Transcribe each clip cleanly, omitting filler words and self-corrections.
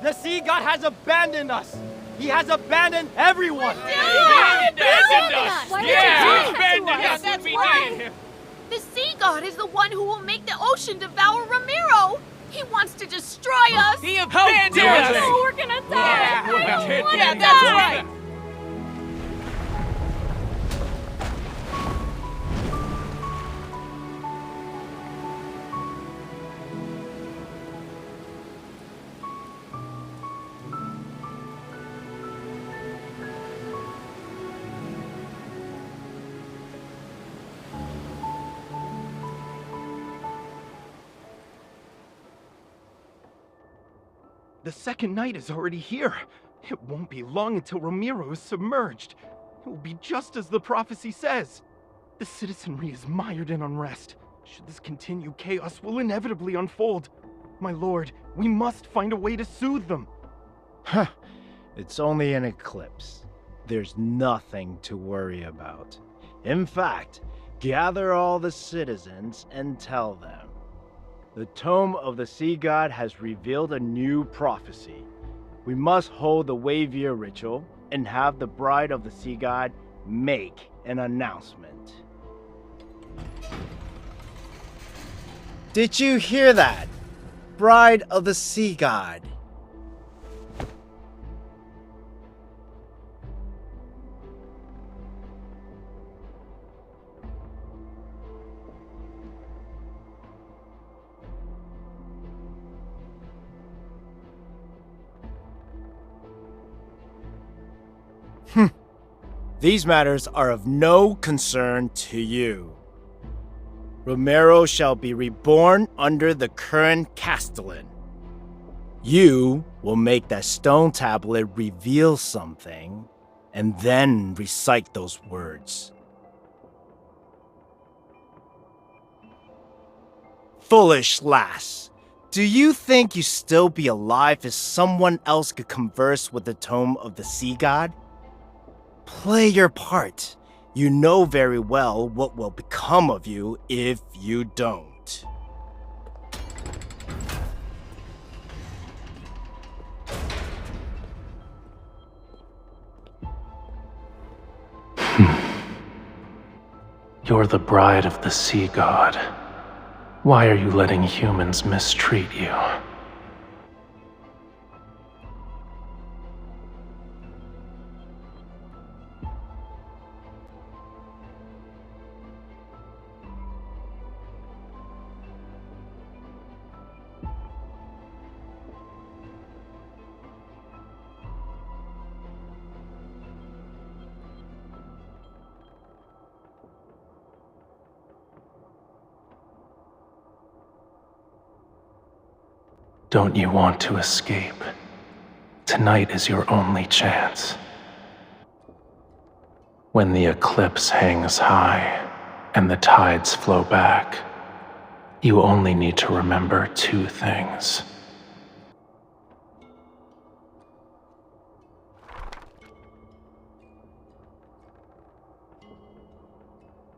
The sea god has abandoned us! He has abandoned everyone! He abandoned us! Yeah, He abandoned us! That's We right. needed him! The sea god is the one who will make the ocean devour Romirro! He wants to destroy us! He abandoned us! Oh, we're gonna die! Yeah, that's right! The second night is already here. It won't be long until Romirro is submerged. It will be just as the prophecy says. The citizenry is mired in unrest. Should this continue, chaos will inevitably unfold. My lord, we must find a way to soothe them. Huh. It's only an eclipse. There's nothing to worry about. In fact, gather all the citizens and tell them. The tome of the sea god has revealed a new prophecy. We must hold the wave year ritual and have the bride of the sea god make an announcement. Did you hear that? Bride of the sea god. These matters are of no concern to you. Romirro shall be reborn under the current Castellan. You will make that stone tablet reveal something, and then recite those words. Foolish lass, do you think you still be alive if someone else could converse with the tome of the sea god? Play your part. You know very well what will become of you if you don't. You're the bride of the sea god. Why are you letting humans mistreat you? Don't you want to escape? Tonight is your only chance. When the eclipse hangs high and the tides flow back, you only need to remember two things.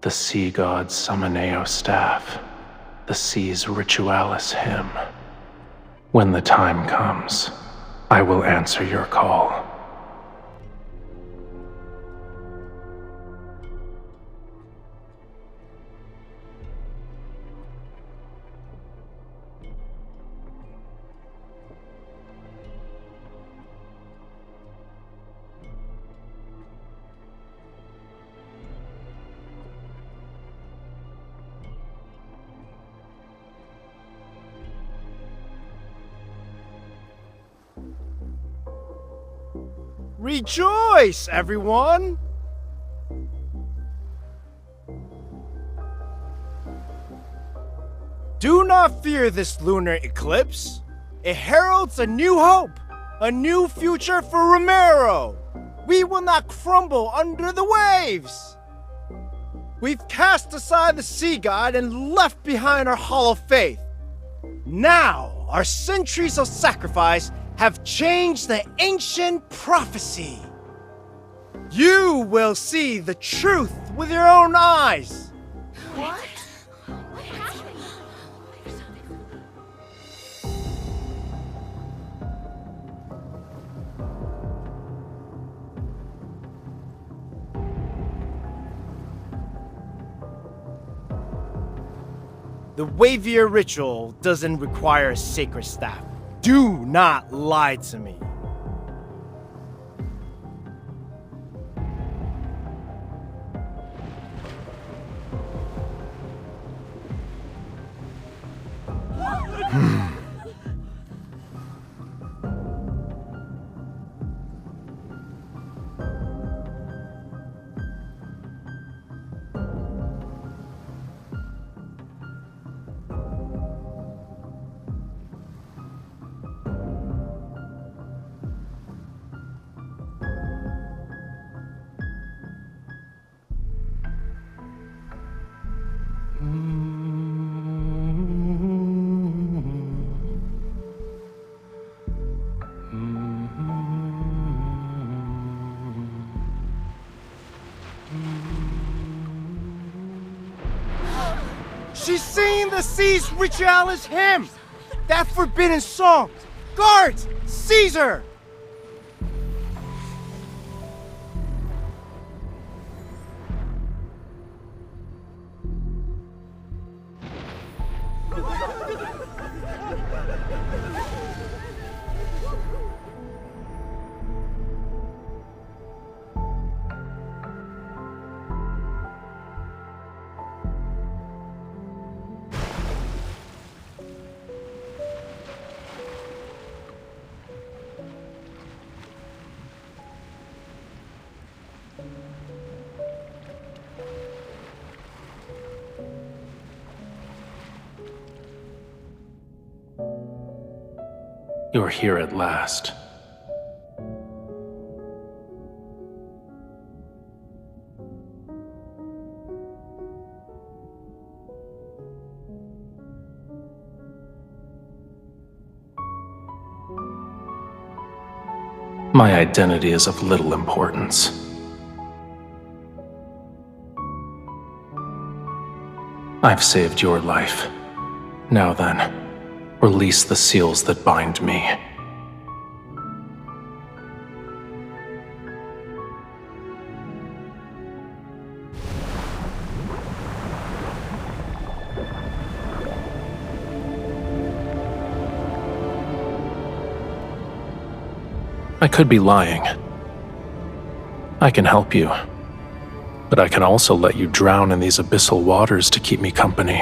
The sea god's Summoneo staff, the sea's ritualis hymn. When the time comes, I will answer your call. Rejoice, everyone! Do not fear this lunar eclipse. It heralds a new hope, a new future for Romirro. We will not crumble under the waves. We've cast aside the sea god and left behind our hollow faith. Now, our centuries of sacrifice have changed the ancient prophecy. You will see the truth with your own eyes. What? What happened? The Wavier ritual doesn't require a sacred staff. Do not lie to me. She's singing the Sea's Ritualis hymn! That forbidden song! Guards! Seize her! You're here at last. My identity is of little importance. I've saved your life. Now then, release the seals that bind me. I could be lying. I can help you, but I can also let you drown in these abyssal waters to keep me company.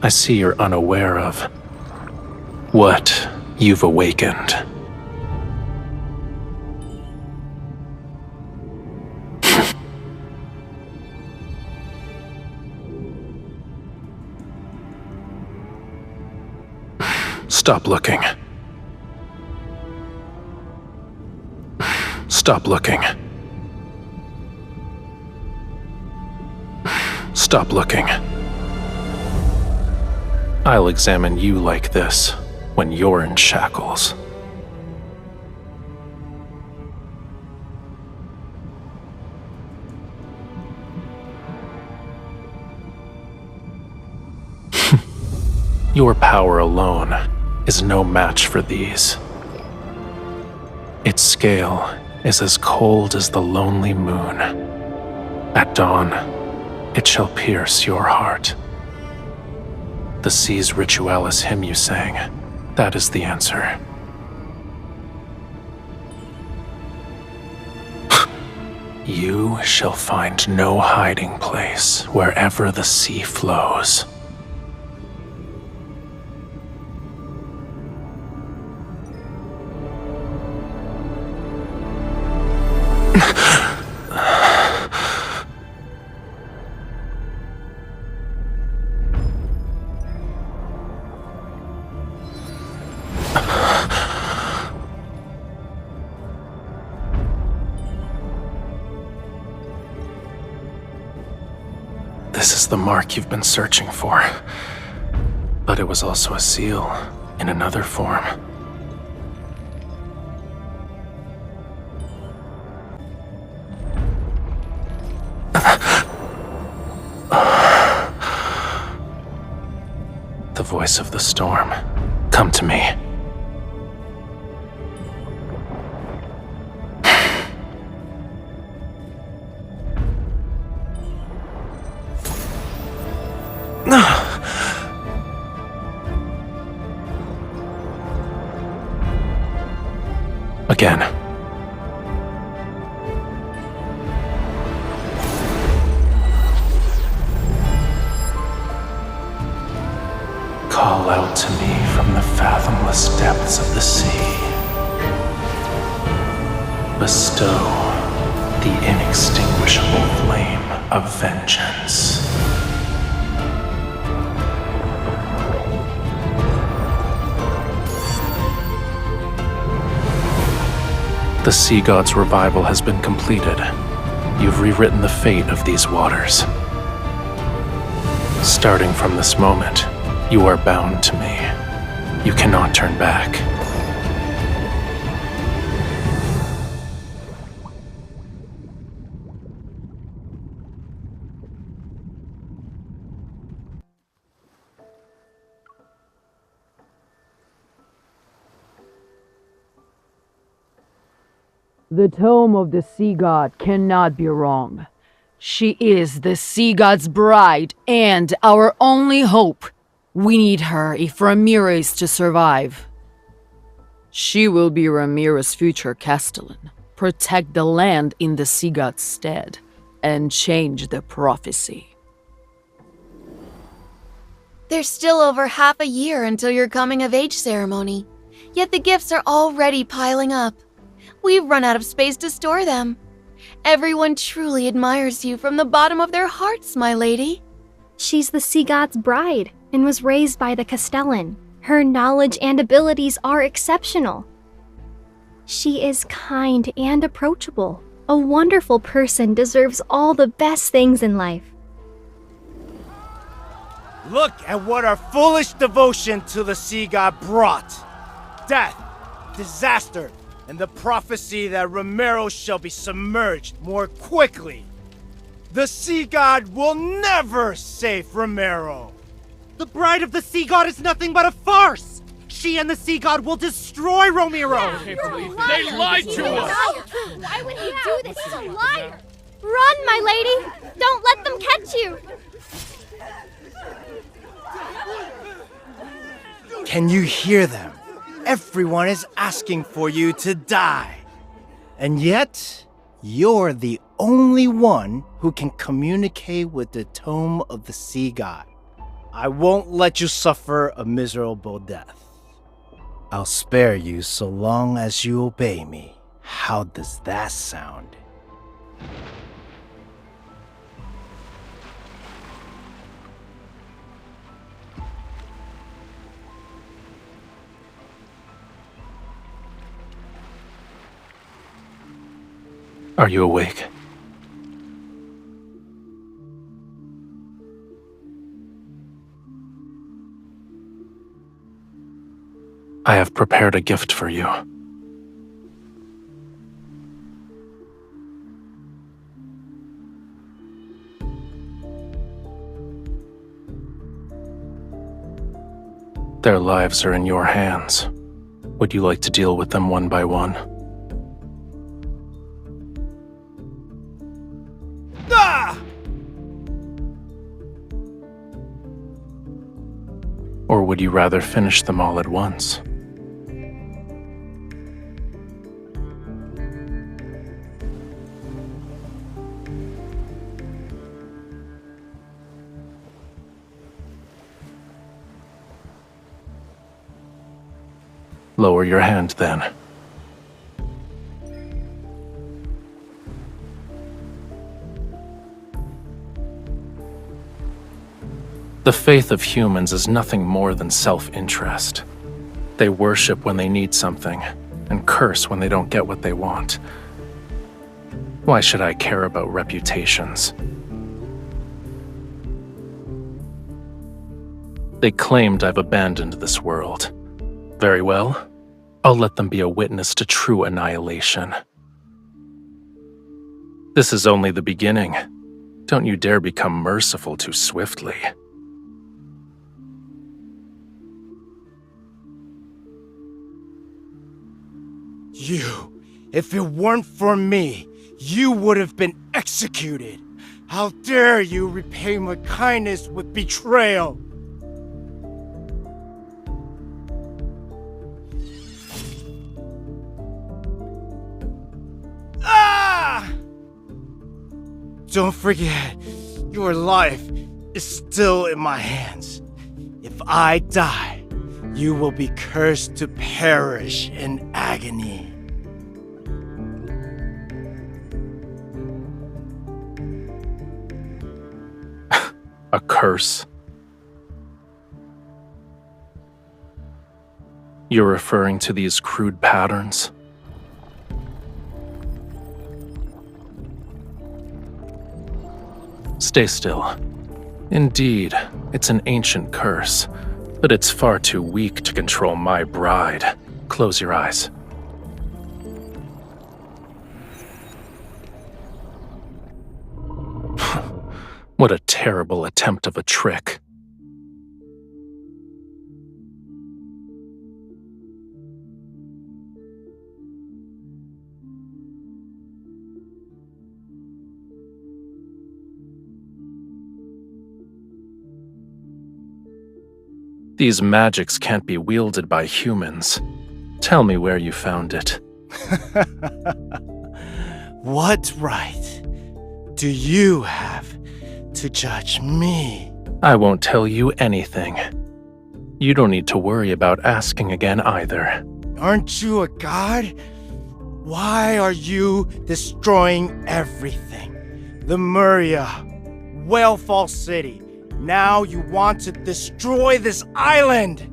I see you're unaware of what you've awakened. Stop looking. Stop looking. Stop looking. I'll examine you like this when you're in shackles. Your power alone is no match for these. Its scale is as cold as the lonely moon. At dawn, it shall pierce your heart. The Sea's Ritualis hymn you sang, that is the answer. You shall find no hiding place wherever the sea flows. This is the mark you've been searching for. But it was also a seal in another form. The voice of the storm. Come to me. Again. Call out to me from the fathomless depths of the sea. Bestow the inextinguishable flame of vengeance. The sea god's revival has been completed. You've rewritten the fate of these waters. Starting from this moment, you are bound to me. You cannot turn back. The tome of the sea god cannot be wrong. She is the sea god's bride and our only hope. We need her if Romirro is to survive. She will be Romirro's future castellan, protect the land in the sea god's stead, and change the prophecy. There's still over half a year until your coming-of-age ceremony, yet the gifts are already piling up. We've run out of space to store them. Everyone truly admires you from the bottom of their hearts, my lady. She's the sea god's bride and was raised by the Castellan. Her knowledge and abilities are exceptional. She is kind and approachable. A wonderful person deserves all the best things in life. Look at what our foolish devotion to the sea god brought. Death, disaster, and the prophecy that Romirro shall be submerged more quickly. The sea god will never save Romirro. The bride of the sea god is nothing but a farce! She and the sea god will destroy Romirro! They lied to us! Why would he do this? He's a liar! Run, my lady! Don't let them catch you! Can you hear them? Everyone is asking for you to die. And yet, you're the only one who can communicate with the tome of the sea god. I won't let you suffer a miserable death. I'll spare you so long as you obey me. How does that sound? Are you awake? I have prepared a gift for you. Their lives are in your hands. Would you like to deal with them one by one? Or would you rather finish them all at once? Lower your hand, then. The faith of humans is nothing more than self-interest. They worship when they need something, and curse when they don't get what they want. Why should I care about reputations? They claimed I've abandoned this world. Very well, I'll let them be a witness to true annihilation. This is only the beginning. Don't you dare become merciful too swiftly. You, if it weren't for me, you would have been executed. How dare you repay my kindness with betrayal? Ah! Don't forget, your life is still in my hands. If I die, you will be cursed to perish in agony. A curse? You're referring to these crude patterns? Stay still. Indeed, it's an ancient curse, but it's far too weak to control my bride. Close your eyes. What a terrible attempt of a trick. These magics can't be wielded by humans. Tell me where you found it. What right do you have to judge me? I won't tell you anything. You don't need to worry about asking again either. Aren't you a god? Why are you destroying everything? Lemuria, Whalefall City. Now you want to destroy this island!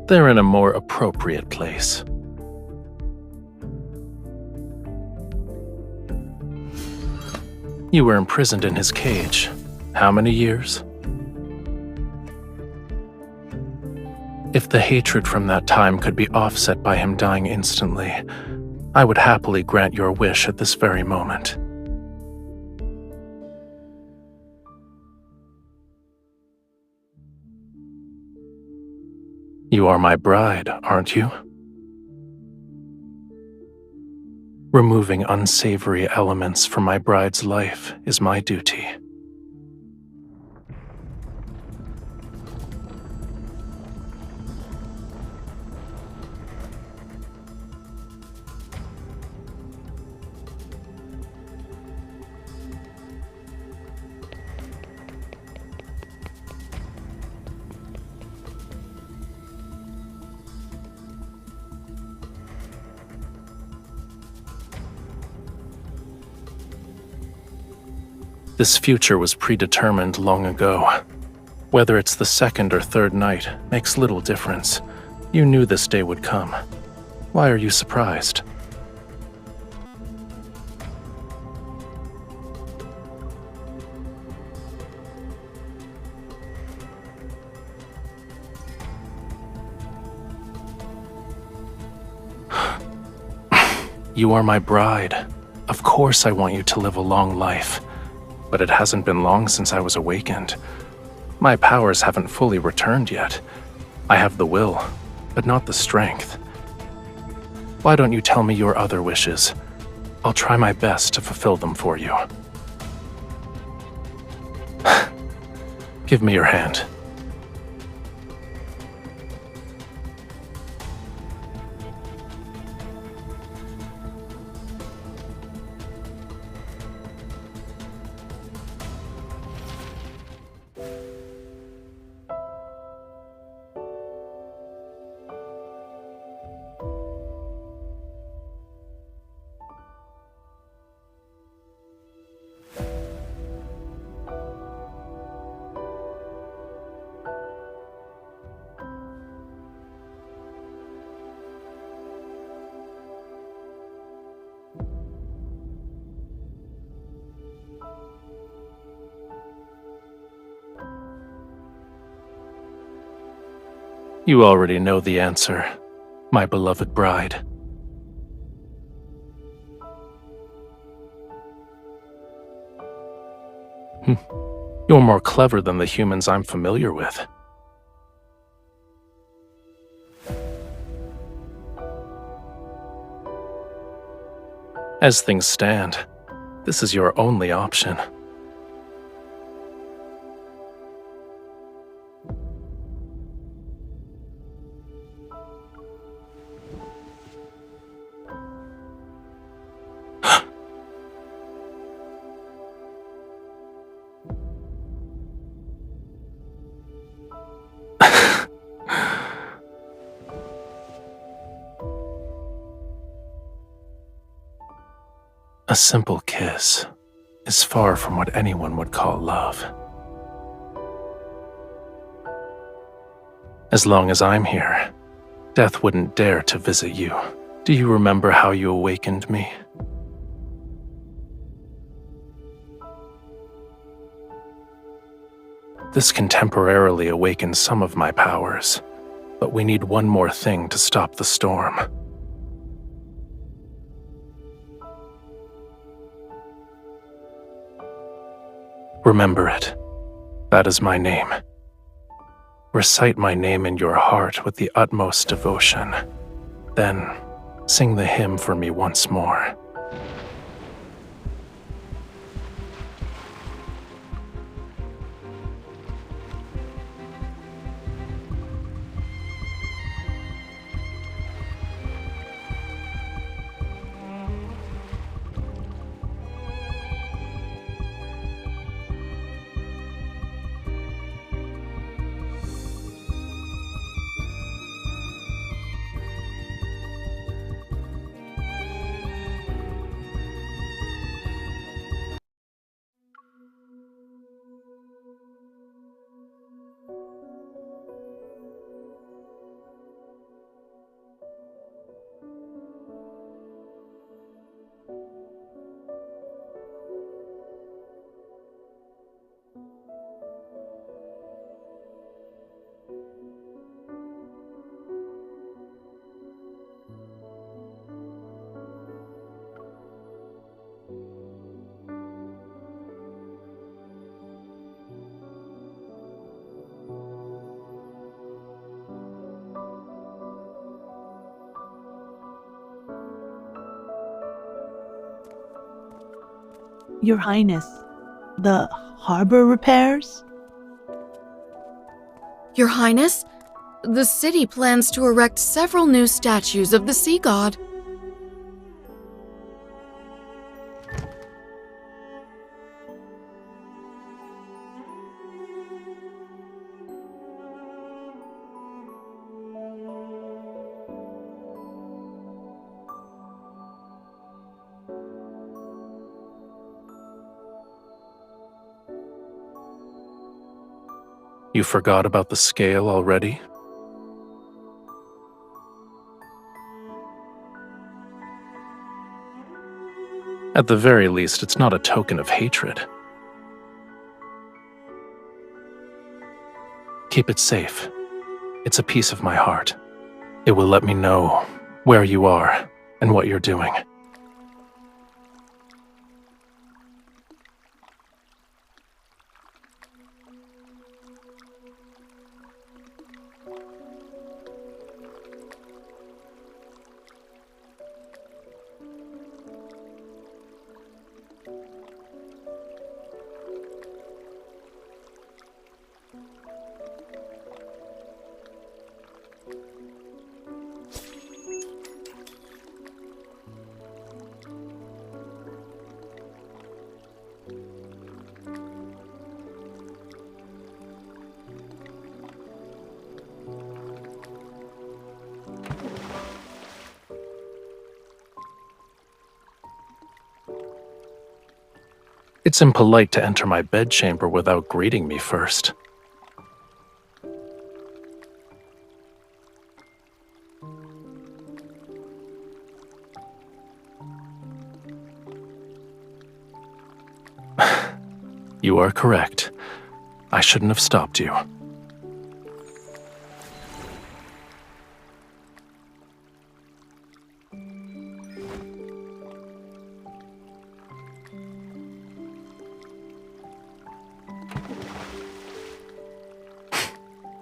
They're in a more appropriate place. You were imprisoned in his cage. How many years? If the hatred from that time could be offset by him dying instantly, I would happily grant your wish at this very moment. You are my bride, aren't you? Removing unsavory elements from my bride's life is my duty. This future was predetermined long ago. Whether it's the second or third night makes little difference. You knew this day would come. Why are you surprised? You are my bride. Of course I want you to live a long life. But it hasn't been long since I was awakened. My powers haven't fully returned yet. I have the will, but not the strength. Why don't you tell me your other wishes? I'll try my best to fulfill them for you. Give me your hand. You already know the answer, my beloved bride. You're more clever than the humans I'm familiar with. As things stand, this is your only option. A simple kiss is far from what anyone would call love. As long as I'm here, death wouldn't dare to visit you. Do you remember how you awakened me? This can temporarily awaken some of my powers, but we need one more thing to stop the storm. Remember it. That is my name. Recite my name in your heart with the utmost devotion. Then, sing the hymn for me once more. Your Highness, the harbor repairs? Your Highness, the city plans to erect several new statues of the sea god. You forgot about the scale already? At the very least, it's not a token of hatred. Keep it safe. It's a piece of my heart. It will let me know where you are and what you're doing. It's impolite to enter my bedchamber without greeting me first. You are correct. I shouldn't have stopped you.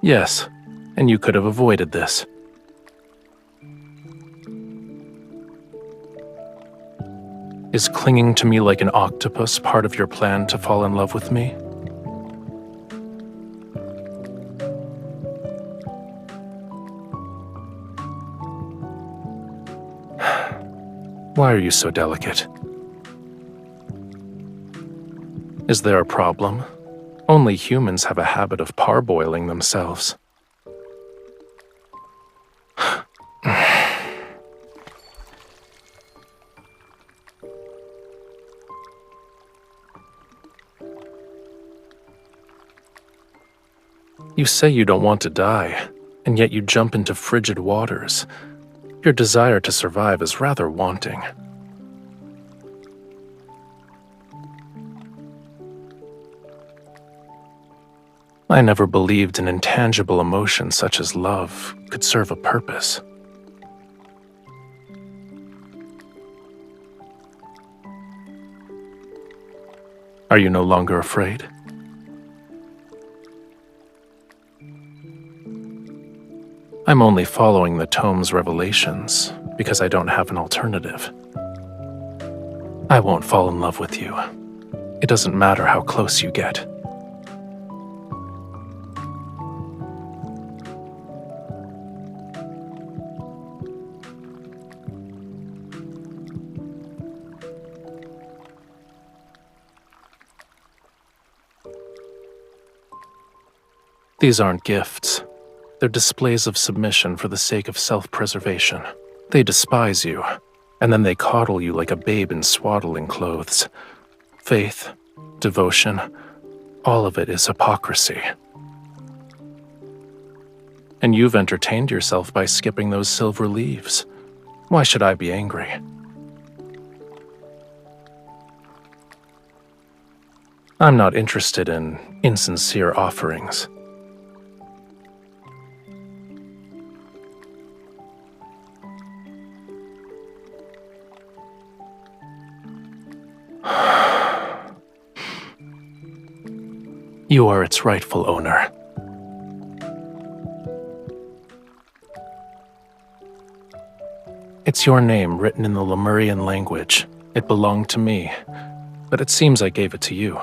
Yes, and you could have avoided this. Is clinging to me like an octopus part of your plan to fall in love with me? Why are you so delicate? Is there a problem? Only humans have a habit of parboiling themselves. You say you don't want to die, and yet you jump into frigid waters. Your desire to survive is rather wanting. I never believed an intangible emotion such as love could serve a purpose. Are you no longer afraid? I'm only following the tome's revelations because I don't have an alternative. I won't fall in love with you. It doesn't matter how close you get. These aren't gifts. They're displays of submission for the sake of self-preservation. They despise you, and then they coddle you like a babe in swaddling clothes. Faith, devotion, all of it is hypocrisy. And you've entertained yourself by skipping those silver leaves. Why should I be angry? I'm not interested in insincere offerings. You are its rightful owner. It's your name written in the Lemurian language. It belonged to me, but it seems I gave it to you,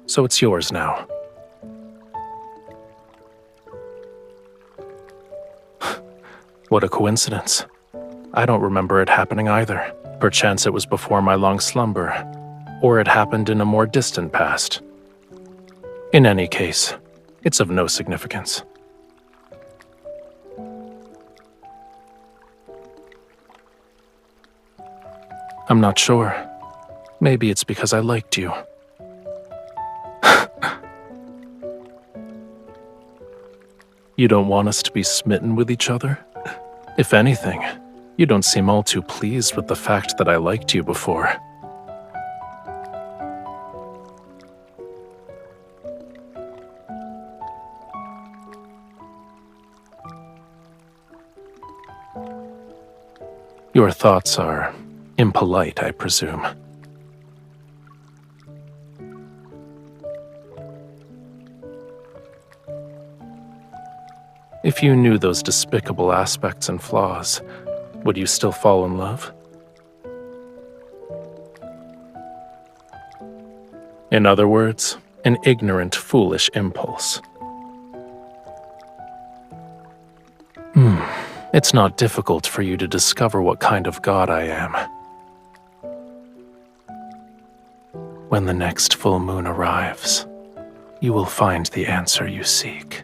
so it's yours now. What a coincidence. I don't remember it happening either. Perchance it was before my long slumber, or it happened in a more distant past. In any case, it's of no significance. I'm not sure. Maybe it's because I liked you. You don't want us to be smitten with each other? If anything, you don't seem all too pleased with the fact that I liked you before. Your thoughts are impolite, I presume. If you knew those despicable aspects and flaws, would you still fall in love? In other words, an ignorant, foolish impulse. It's not difficult for you to discover what kind of god I am. When the next full moon arrives, you will find the answer you seek.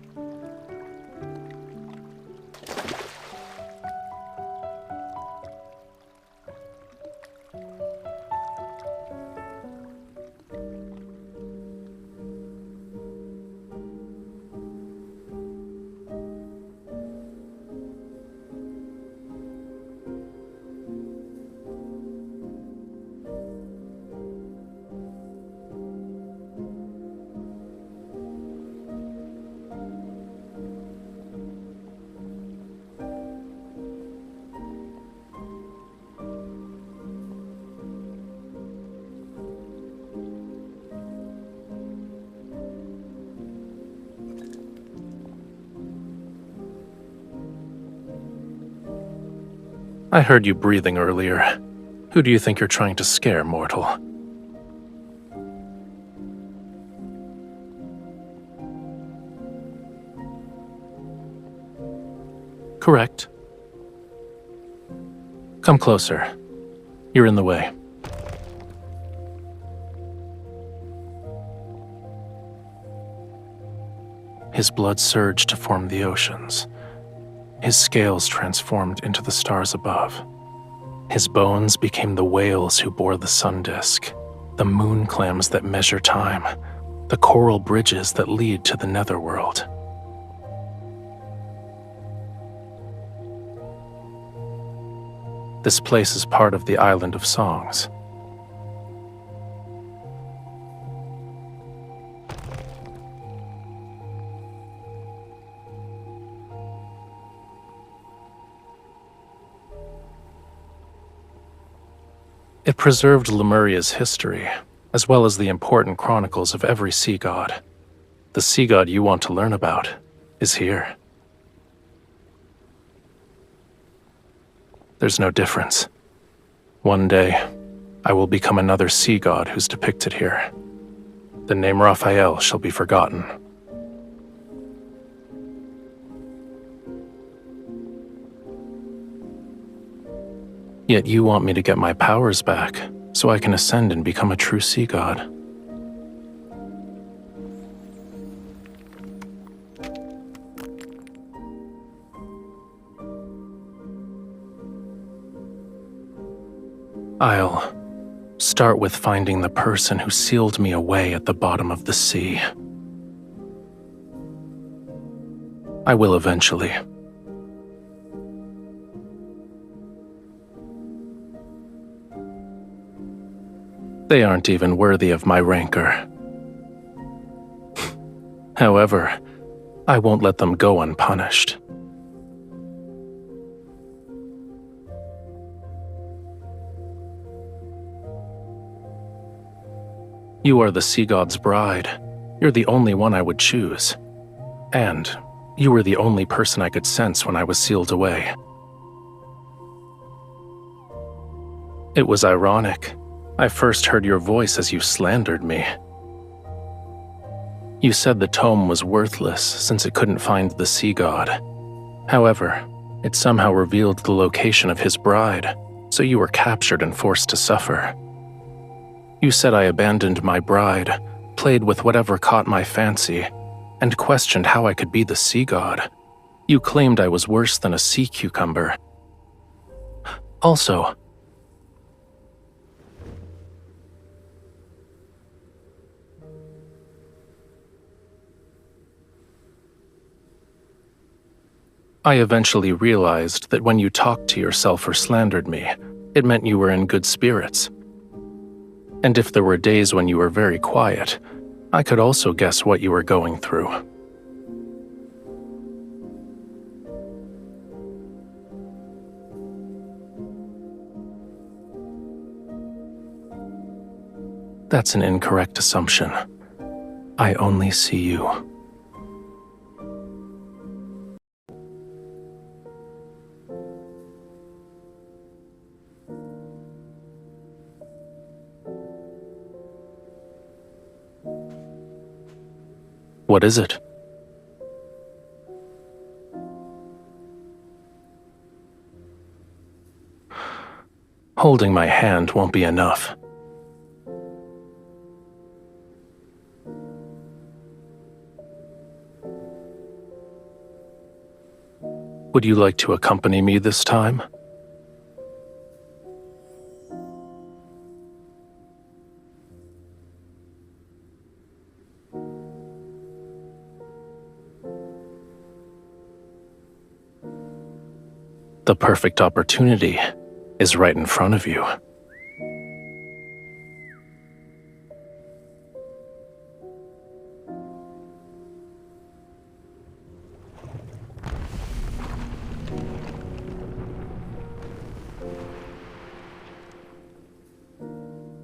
I heard you breathing earlier. Who do you think you're trying to scare, mortal? Correct. Come closer. You're in the way. His blood surged to form the oceans. His scales transformed into the stars above. His bones became the whales who bore the sun disk, the moon clams that measure time, the coral bridges that lead to the netherworld. This place is part of the Island of Songs. It preserved Lemuria's history, as well as the important chronicles of every sea god. The sea god you want to learn about is here. There's no difference. One day, I will become another sea god who's depicted here. The name Rafayel shall be forgotten. Yet you want me to get my powers back, so I can ascend and become a true sea god. I'll start with finding the person who sealed me away at the bottom of the sea. I will eventually. They aren't even worthy of my rancor. However, I won't let them go unpunished. You are the sea god's bride. You're the only one I would choose. And you were the only person I could sense when I was sealed away. It was ironic. I first heard your voice as you slandered me. You said the tome was worthless since it couldn't find the sea god. However, it somehow revealed the location of his bride, so you were captured and forced to suffer. You said I abandoned my bride, played with whatever caught my fancy, and questioned how I could be the sea god. You claimed I was worse than a sea cucumber. Also, I eventually realized that when you talked to yourself or slandered me, it meant you were in good spirits. And if there were days when you were very quiet, I could also guess what you were going through. That's an incorrect assumption. I only see you. What is it? Holding my hand won't be enough. Would you like to accompany me this time? The perfect opportunity is right in front of you.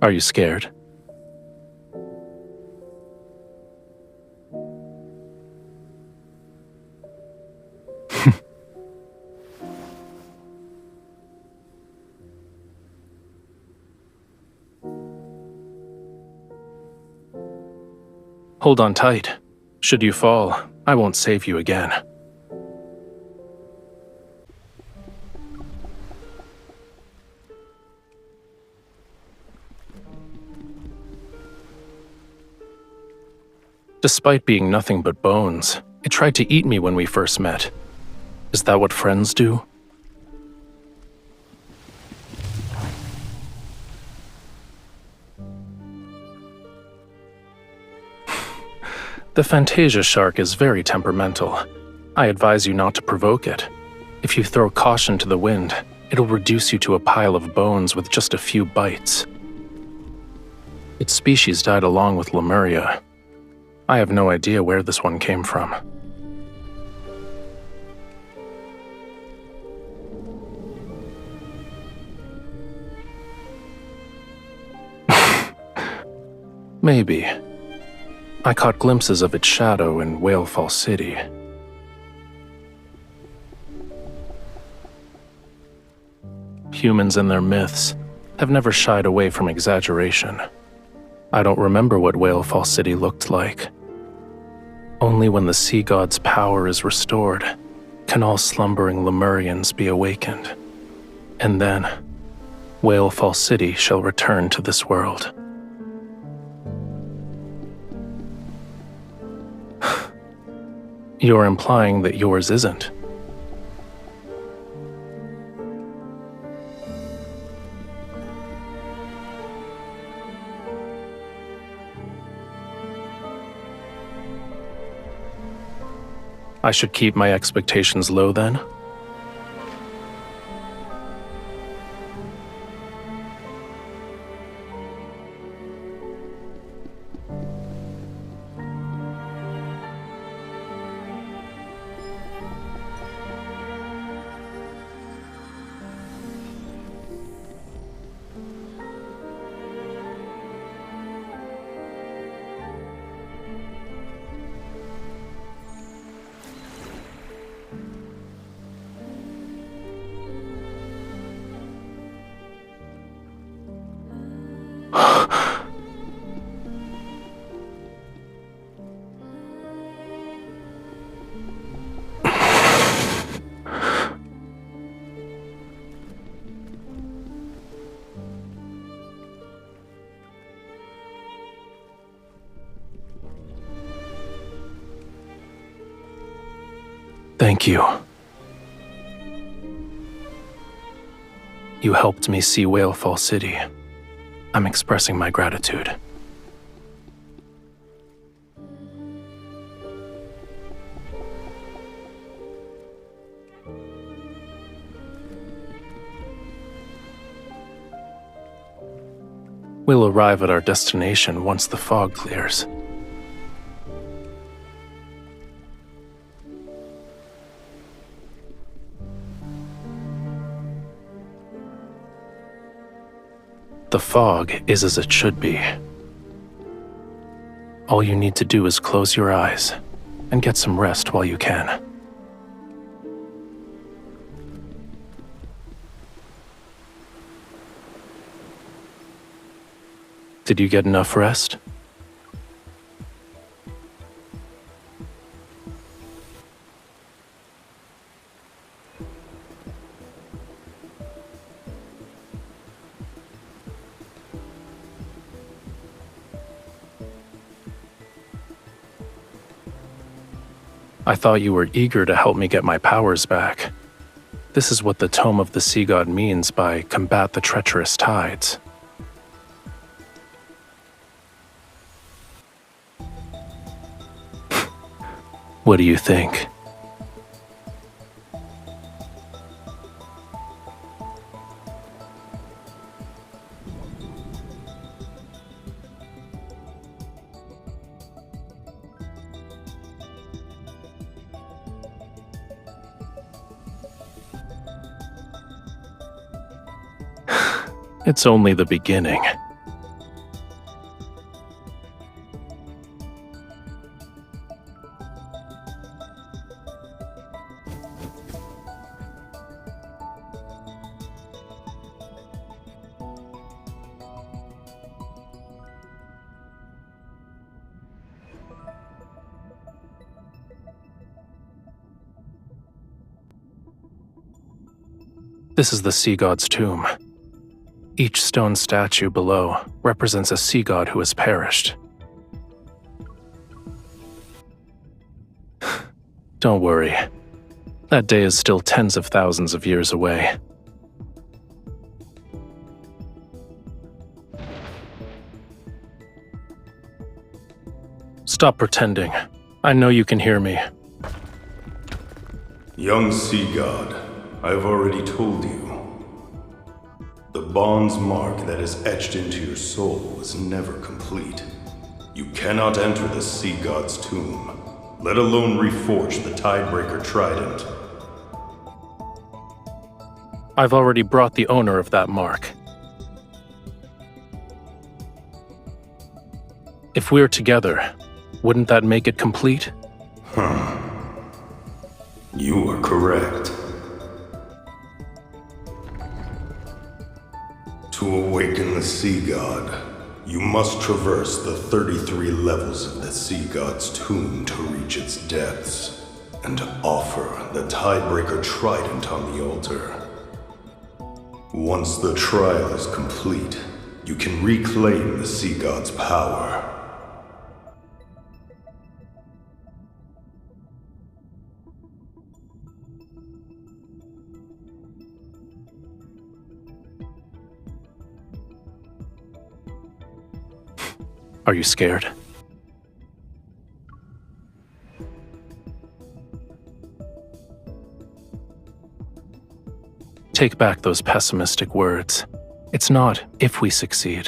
Are you scared? Hold on tight. Should you fall, I won't save you again. Despite being nothing but bones, it tried to eat me when we first met. Is that what friends do? The Fantasia shark is very temperamental. I advise you not to provoke it. If you throw caution to the wind, it'll reduce you to a pile of bones with just a few bites. Its species died along with Lemuria. I have no idea where this one came from. Maybe. I caught glimpses of its shadow in Whalefall City. Humans and their myths have never shied away from exaggeration. I don't remember what Whalefall City looked like. Only when the sea god's power is restored can all slumbering Lemurians be awakened. And then, Whalefall City shall return to this world. You're implying that yours isn't. I should keep my expectations low then? Thank you. You helped me see Whalefall City. I'm expressing my gratitude. We'll arrive at our destination once the fog clears. The fog is as it should be. All you need to do is close your eyes and get some rest while you can. Did you get enough rest? I thought you were eager to help me get my powers back. This is what the Tome of the Sea God means by combat the treacherous tides. What do you think? It's only the beginning. This is the sea god's tomb. Each stone statue below represents a sea god who has perished. Don't worry. That day is still tens of thousands of years away. Stop pretending. I know you can hear me. Young sea god, I've already told you. The bond's mark that is etched into your soul was never complete. You cannot enter the sea god's tomb, let alone reforge the Tidebreaker trident. I've already brought the owner of that mark. If we're together, wouldn't that make it complete? You are correct. To awaken the sea god, you must traverse the 33 levels of the sea god's tomb to reach its depths, and offer the Tidebreaker trident on the altar. Once the trial is complete, you can reclaim the sea god's power. Are you scared? Take back those pessimistic words. It's not if we succeed,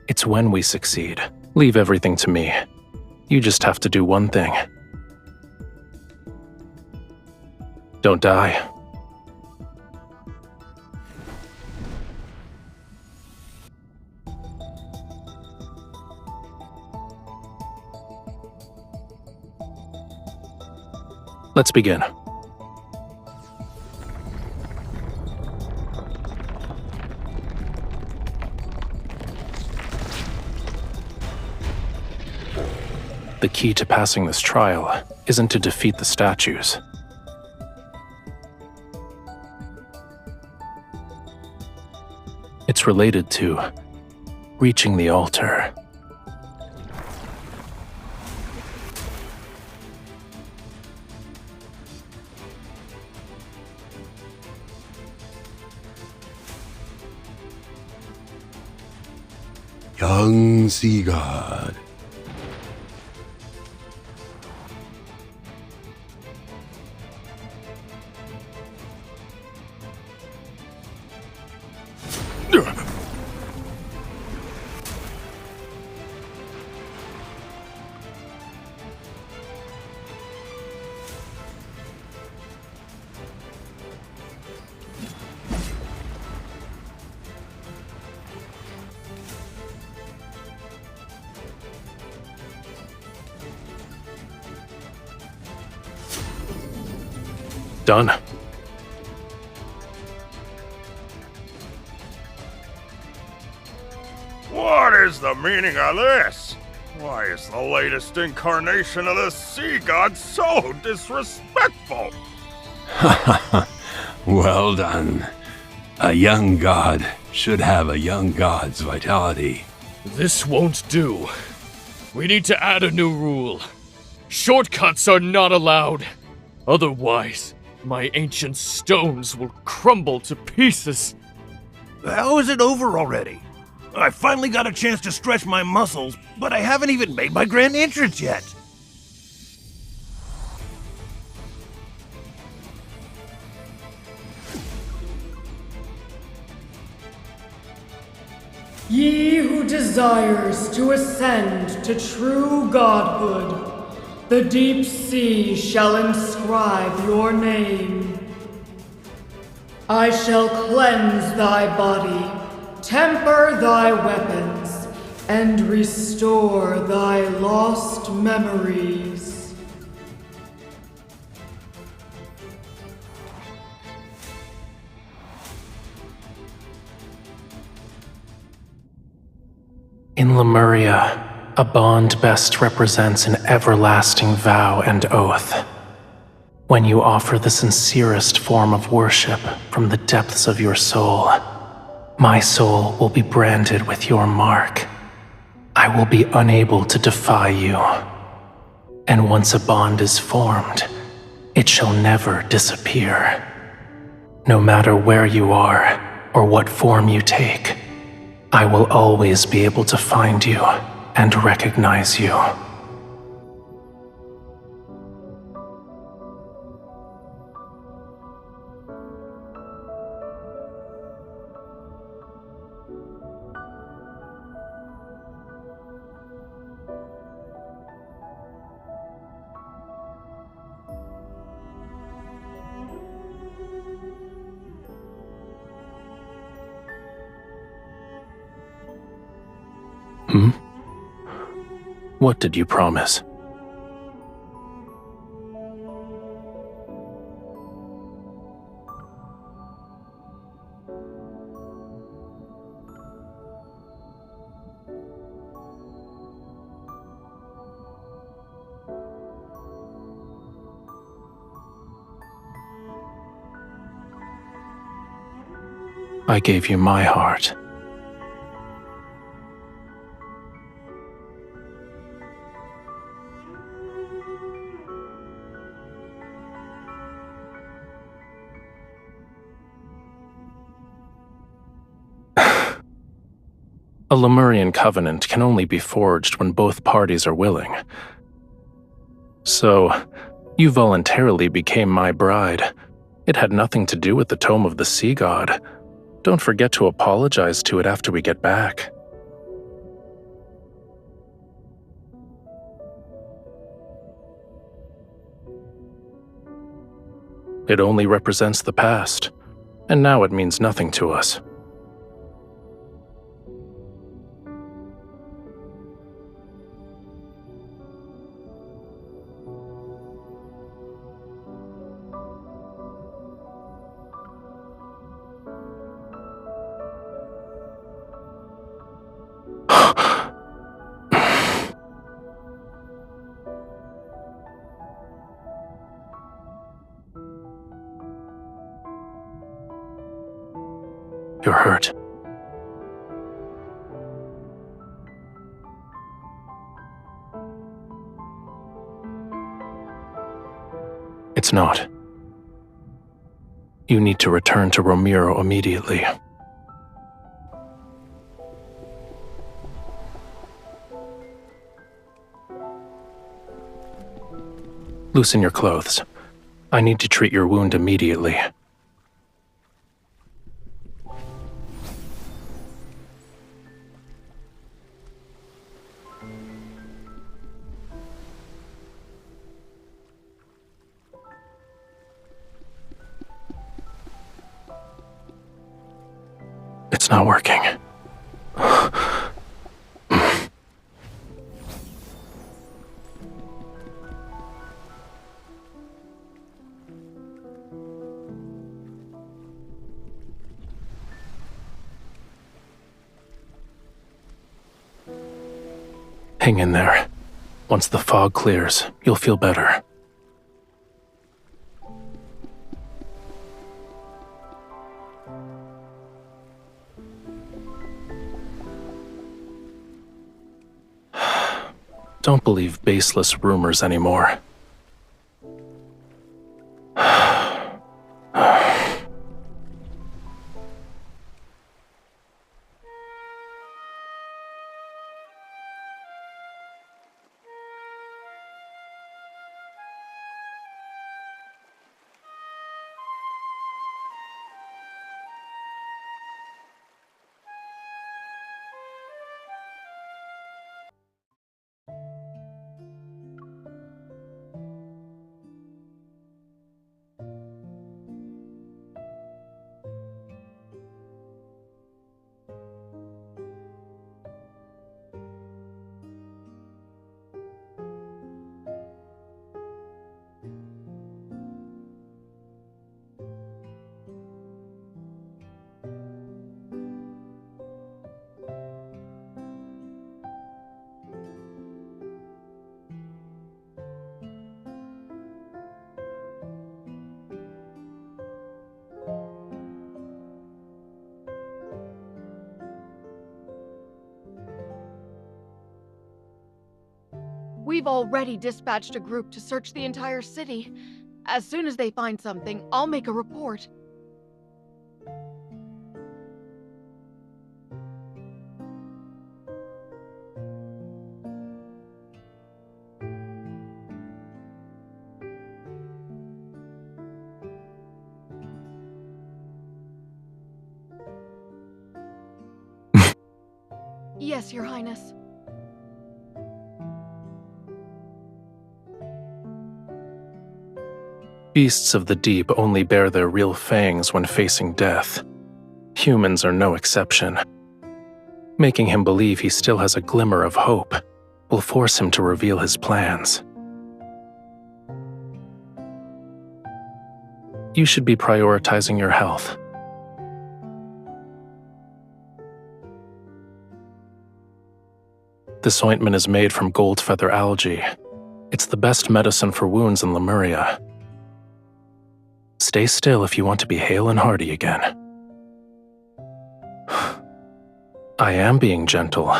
it's when we succeed. Leave everything to me. You just have to do one thing. Don't die. Let's begin. The key to passing this trial isn't to defeat the statues. It's related to reaching the altar. Young sea god. Done. What is the meaning of this? Why is the latest incarnation of the sea god so disrespectful? Well done. A young god should have a young god's vitality. This won't do. We need to add a new rule. Shortcuts are not allowed. Otherwise, my ancient stones will crumble to pieces. How is it over already? I finally got a chance to stretch my muscles, but I haven't even made my grand entrance yet. Ye who desires to ascend to true godhood, the deep sea shall inscribe your name. I shall cleanse thy body, temper thy weapons, and restore thy lost memories. In Lemuria, a bond best represents an everlasting vow and oath. When you offer the sincerest form of worship from the depths of your soul, my soul will be branded with your mark. I will be unable to defy you. And once a bond is formed, it shall never disappear. No matter where you are or what form you take, I will always be able to find you and recognize you. What did you promise? I gave you my heart. A Lemurian covenant can only be forged when both parties are willing. So, you voluntarily became my bride. It had nothing to do with the Tome of the Sea God. Don't forget to apologize to it after we get back. It only represents the past, and now it means nothing to us. You're hurt. It's not. You need to return to Romirro immediately. Loosen your clothes. I need to treat your wound immediately. It's not working. Hang in there. Once the fog clears, you'll feel better. Don't believe baseless rumors anymore. We've already dispatched a group to search the entire city. As soon as they find something, I'll make a report. Yes, Your Highness. Beasts of the deep only bare their real fangs when facing death. Humans are no exception. Making him believe he still has a glimmer of hope will force him to reveal his plans. You should be prioritizing your health. This ointment is made from gold feather algae. It's the best medicine for wounds in Lemuria. Stay still if you want to be hale and hearty again. I am being gentle.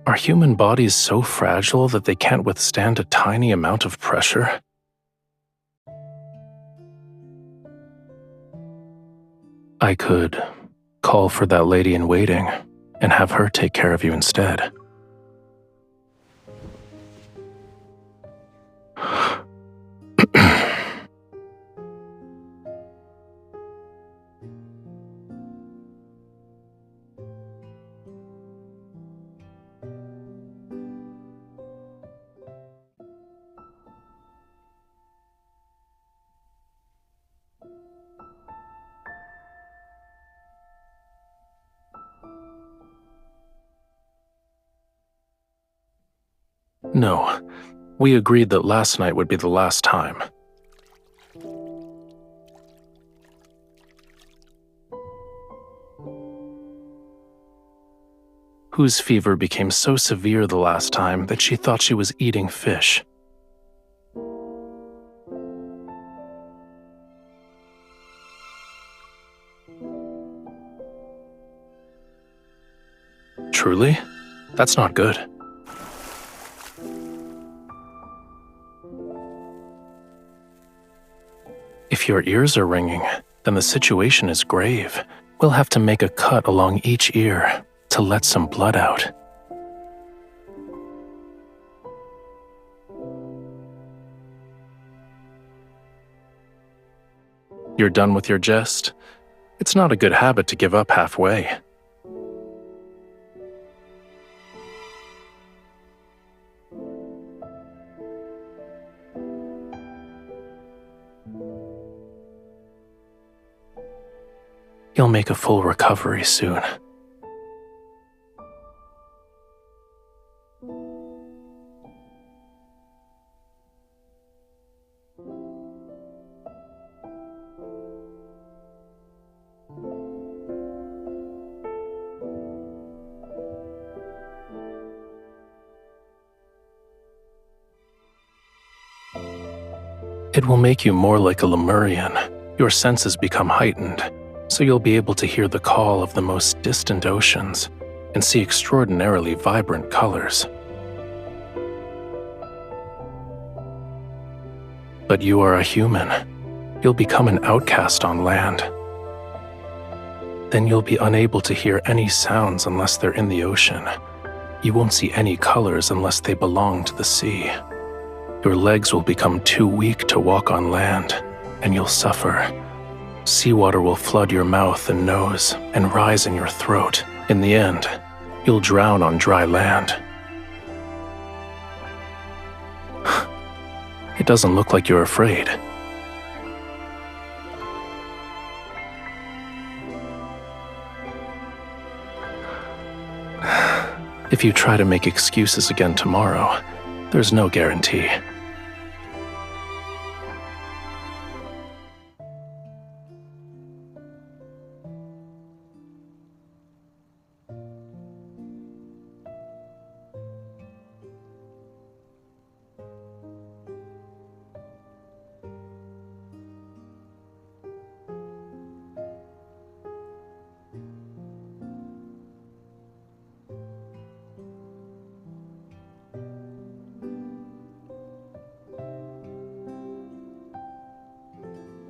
Are human bodies so fragile that they can't withstand a tiny amount of pressure? I could call for that lady in waiting and have her take care of you instead. No, we agreed that last night would be the last time. Whose fever became so severe the last time that she thought she was eating fish. Truly? That's not good. If your ears are ringing, then the situation is grave. We'll have to make a cut along each ear to let some blood out. You're done with your jest? It's not a good habit to give up halfway. You'll make a full recovery soon. It will make you more like a Lemurian. Your senses become heightened, so you'll be able to hear the call of the most distant oceans and see extraordinarily vibrant colors. But you are a human. You'll become an outcast on land. Then you'll be unable to hear any sounds unless they're in the ocean. You won't see any colors unless they belong to the sea. Your legs will become too weak to walk on land, and you'll suffer. Seawater will flood your mouth and nose and rise in your throat. In the end, you'll drown on dry land. It doesn't look like you're afraid. If you try to make excuses again tomorrow, there's no guarantee.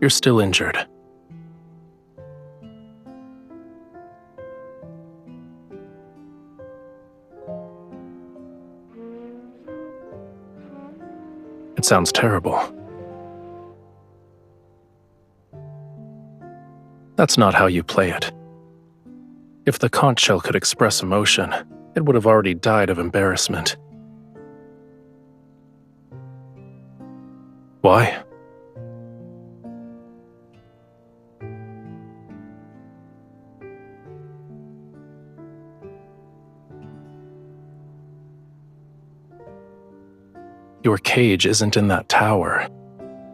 You're still injured. It sounds terrible. That's not how you play it. If the conch shell could express emotion, it would have already died of embarrassment. Why? Your cage isn't in that tower.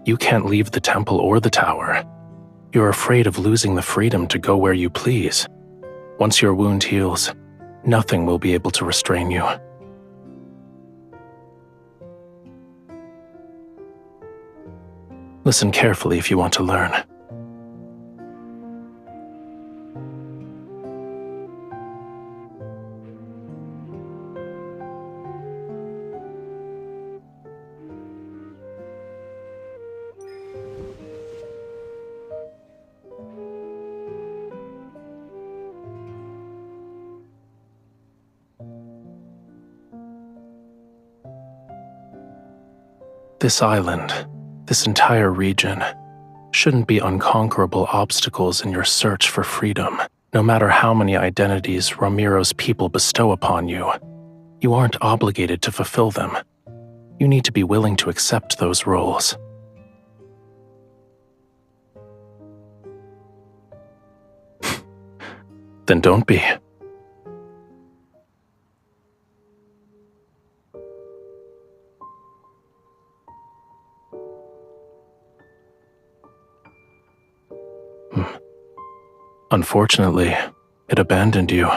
You can't leave the temple or the tower. You're afraid of losing the freedom to go where you please. Once your wound heals, nothing will be able to restrain you. Listen carefully if you want to learn. This island, this entire region, shouldn't be unconquerable obstacles in your search for freedom, no matter how many identities Romirro's people bestow upon you. You aren't obligated to fulfill them. You need to be willing to accept those roles. Then don't be. Unfortunately, it abandoned you.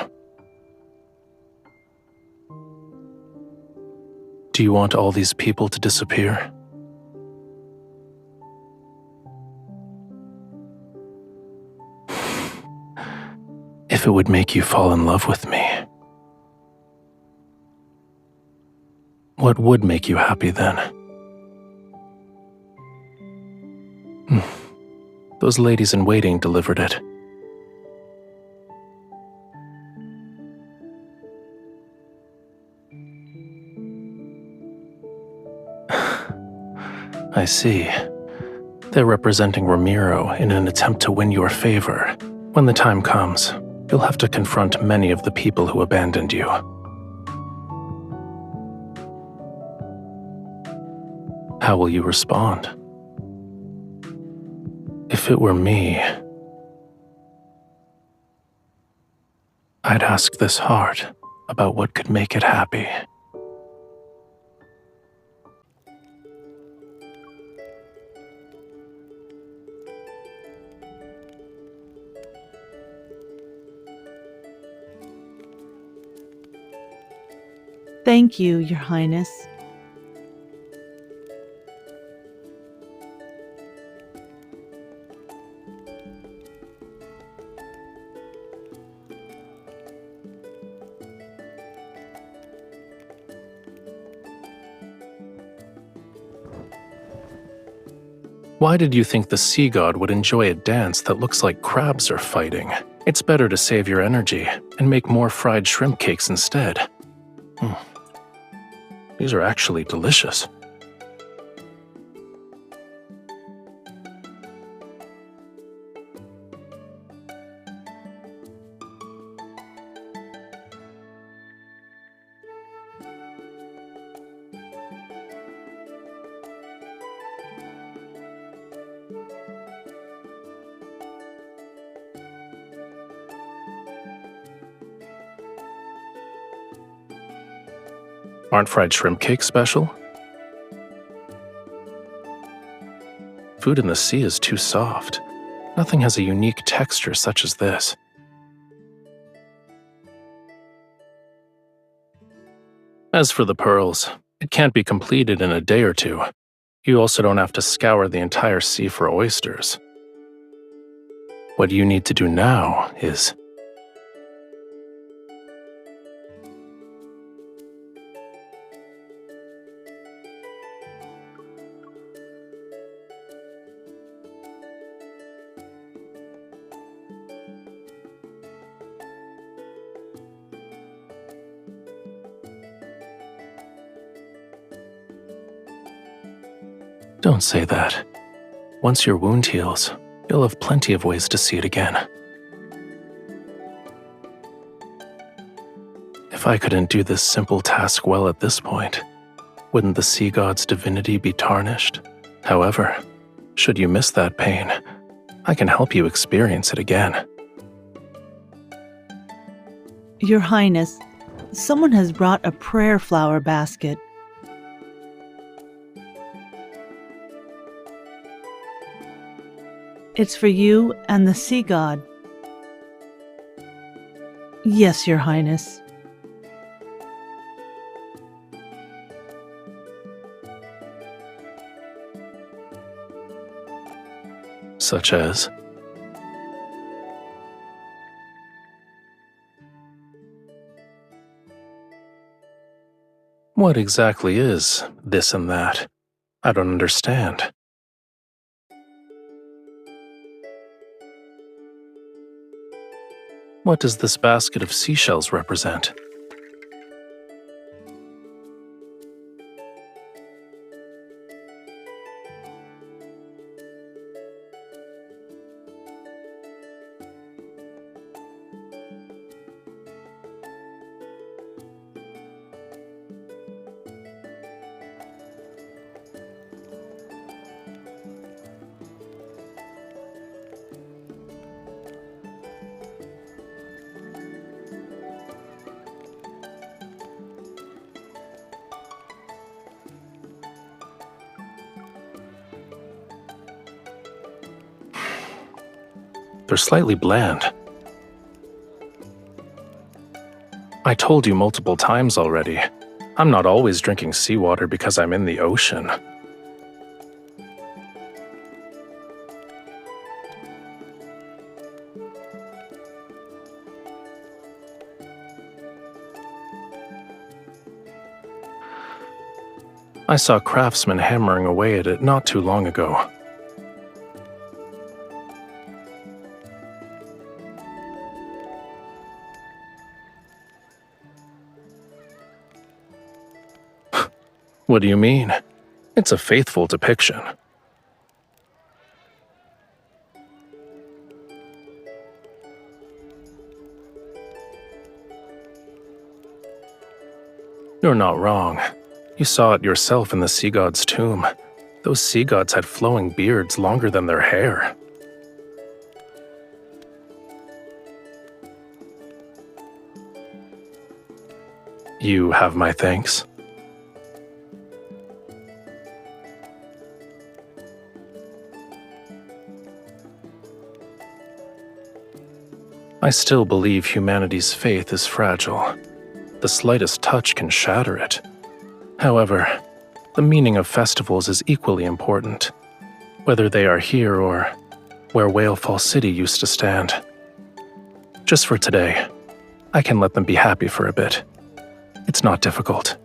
Do you want all these people to disappear? If it would make you fall in love with me, what would make you happy then? Those ladies in waiting delivered it. I see. They're representing Romirro in an attempt to win your favor. When the time comes, you'll have to confront many of the people who abandoned you. How will you respond? If it were me, I'd ask this heart about what could make it happy. Thank you, Your Highness. Why did you think the sea god would enjoy a dance that looks like crabs are fighting? It's better to save your energy and make more fried shrimp cakes instead. These are actually delicious. Aren't fried shrimp cakes special? Food in the sea is too soft. Nothing has a unique texture such as this. As for the pearls, it can't be completed in a day or two. You also don't have to scour the entire sea for oysters. What you need to do now is Don't say that. Once your wound heals, you'll have plenty of ways to see it again. If I couldn't do this simple task well at this point, wouldn't the sea god's divinity be tarnished? However, should you miss that pain, I can help you experience it again. Your Highness, someone has brought a prayer flower basket. It's for you and the sea god. Yes, Your Highness. Such as? What exactly is this and that? I don't understand. What does this basket of seashells represent? They're slightly bland. I told you multiple times already, I'm not always drinking seawater because I'm in the ocean. I saw craftsmen hammering away at it not too long ago. What do you mean? It's a faithful depiction. You're not wrong. You saw it yourself in the sea god's tomb. Those sea gods had flowing beards longer than their hair. You have my thanks. I still believe humanity's faith is fragile. The slightest touch can shatter it. However, the meaning of festivals is equally important, whether they are here or where Whalefall City used to stand. Just for today, I can let them be happy for a bit. It's not difficult.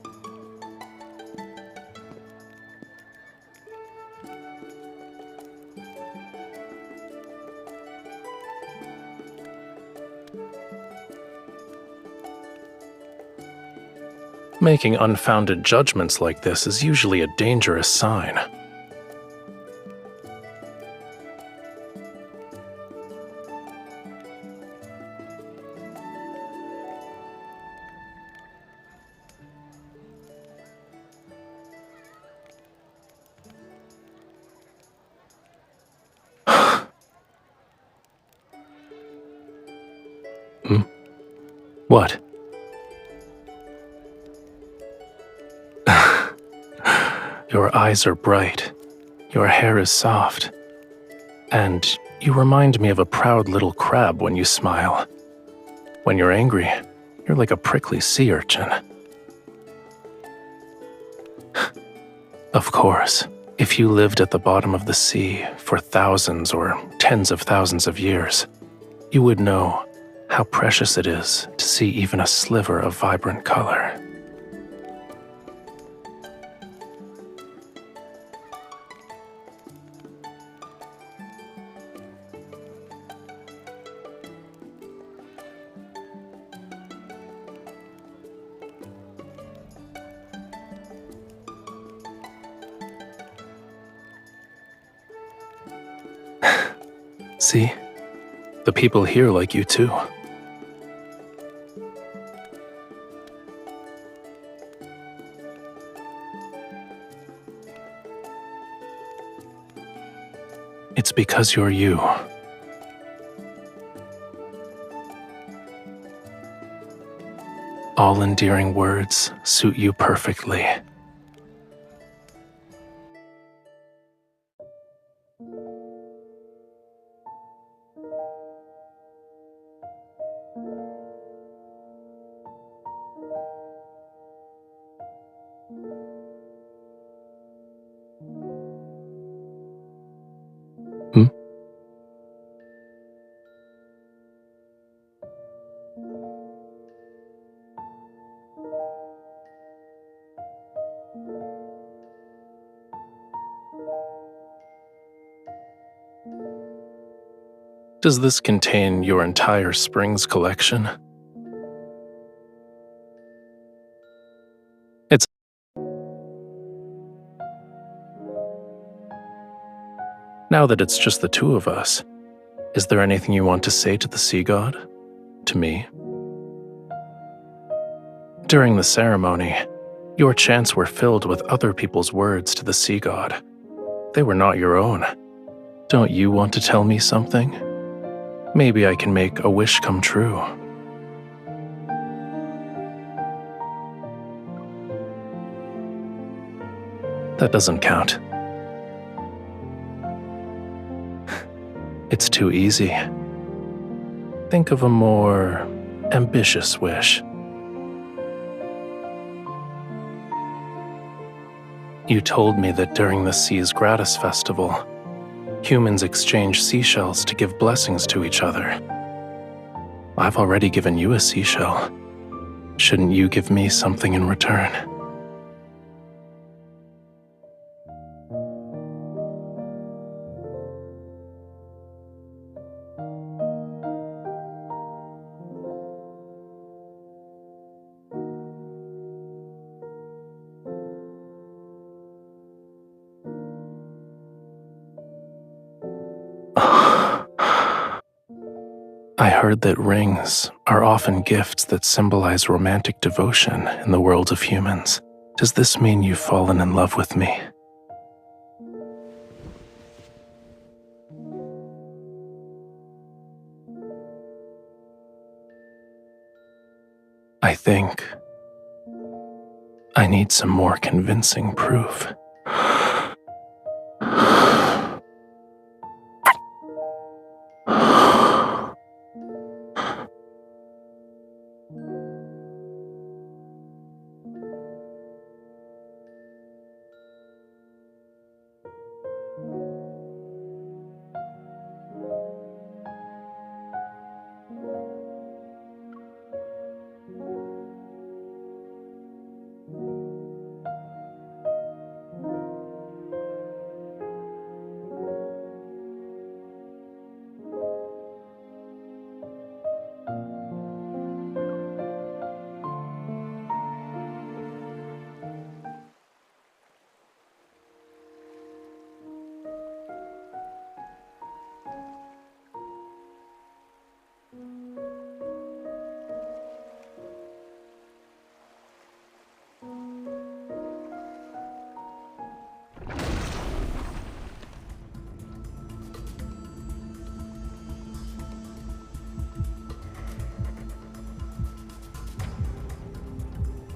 Making unfounded judgments like this is usually a dangerous sign. What? Your eyes are bright, your hair is soft, and you remind me of a proud little crab when you smile. When you're angry, you're like a prickly sea urchin. Of course, if you lived at the bottom of the sea for thousands or tens of thousands of years, you would know how precious it is to see even a sliver of vibrant color. See? The people here like you too. It's because you're you. All endearing words suit you perfectly. Does this contain your entire Springs collection? It's... Now that it's just the two of us, is there anything you want to say to the Sea God? To me? During the ceremony, your chants were filled with other people's words to the Sea God. They were not your own. Don't you want to tell me something? Maybe I can make a wish come true. That doesn't count. It's too easy. Think of a more ambitious wish. You told me that during the Seas Gratis Festival, humans exchange seashells to give blessings to each other. I've already given you a seashell. Shouldn't you give me something in return? I heard that rings are often gifts that symbolize romantic devotion in the world of humans. Does this mean you've fallen in love with me? I think I need some more convincing proof.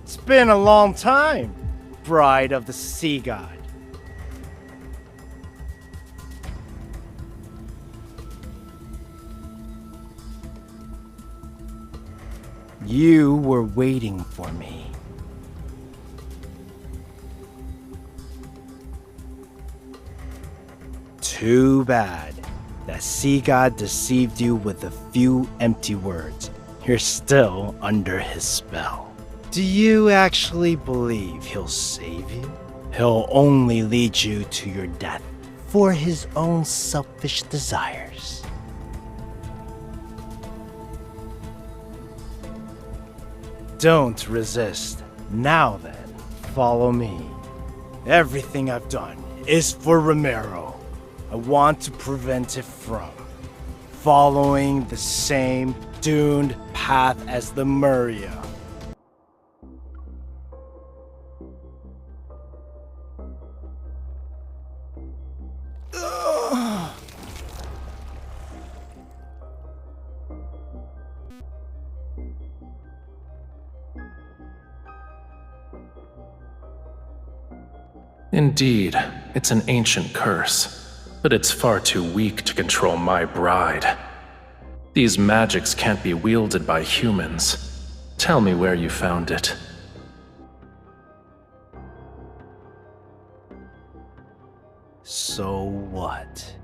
It's been a long time, bride of the Sea God. You were waiting for me. Too bad that Sea God deceived you with a few empty words. You're still under his spell. Do you actually believe he'll save you? He'll only lead you to your death for his own selfish desires. Don't resist. Now then, follow me. Everything I've done is for Romirro. I want to prevent it from following the same doomed path as Lemuria. Indeed, it's an ancient curse, but it's far too weak to control my bride. These magics can't be wielded by humans. Tell me where you found it. So what?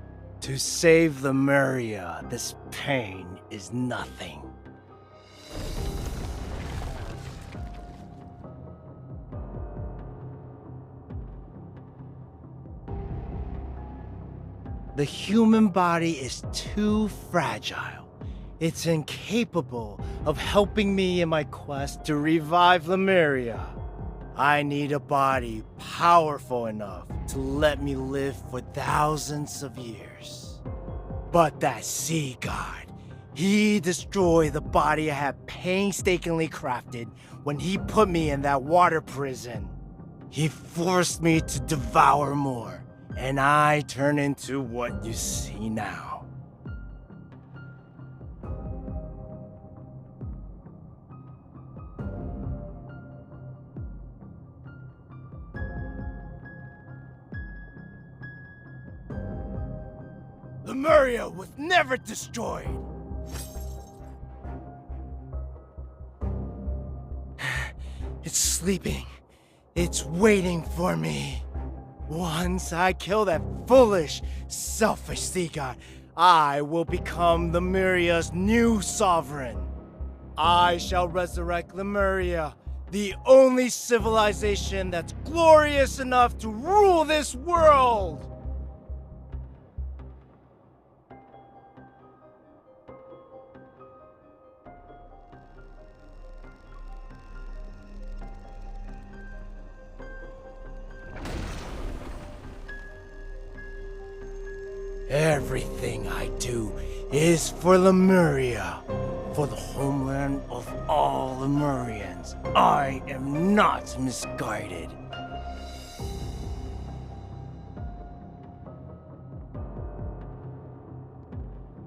To save Lemuria, this pain is nothing. The human body is too fragile. It's incapable of helping me in my quest to revive Lemuria. I need a body powerful enough to let me live for thousands of years. But that sea god, he destroyed the body I had painstakingly crafted when he put me in that water prison. He forced me to devour more, and I turn into what you see now. Lemuria was never destroyed! It's sleeping. It's waiting for me. Once I kill that foolish, selfish sea god, I will become Lemuria's new sovereign. I shall resurrect Lemuria, the only civilization that's glorious enough to rule this world! Everything I do is for Lemuria, for the homeland of all Lemurians. I am not misguided.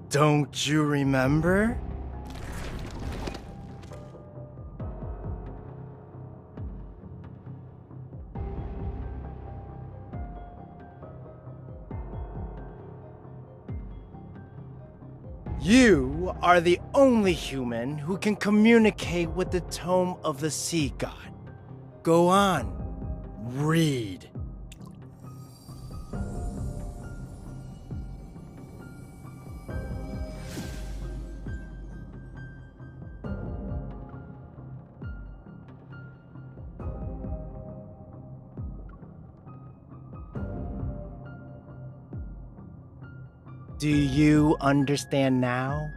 Don't you remember? You are the only human who can communicate with the tome of the sea god. Go on, read. Do you understand now?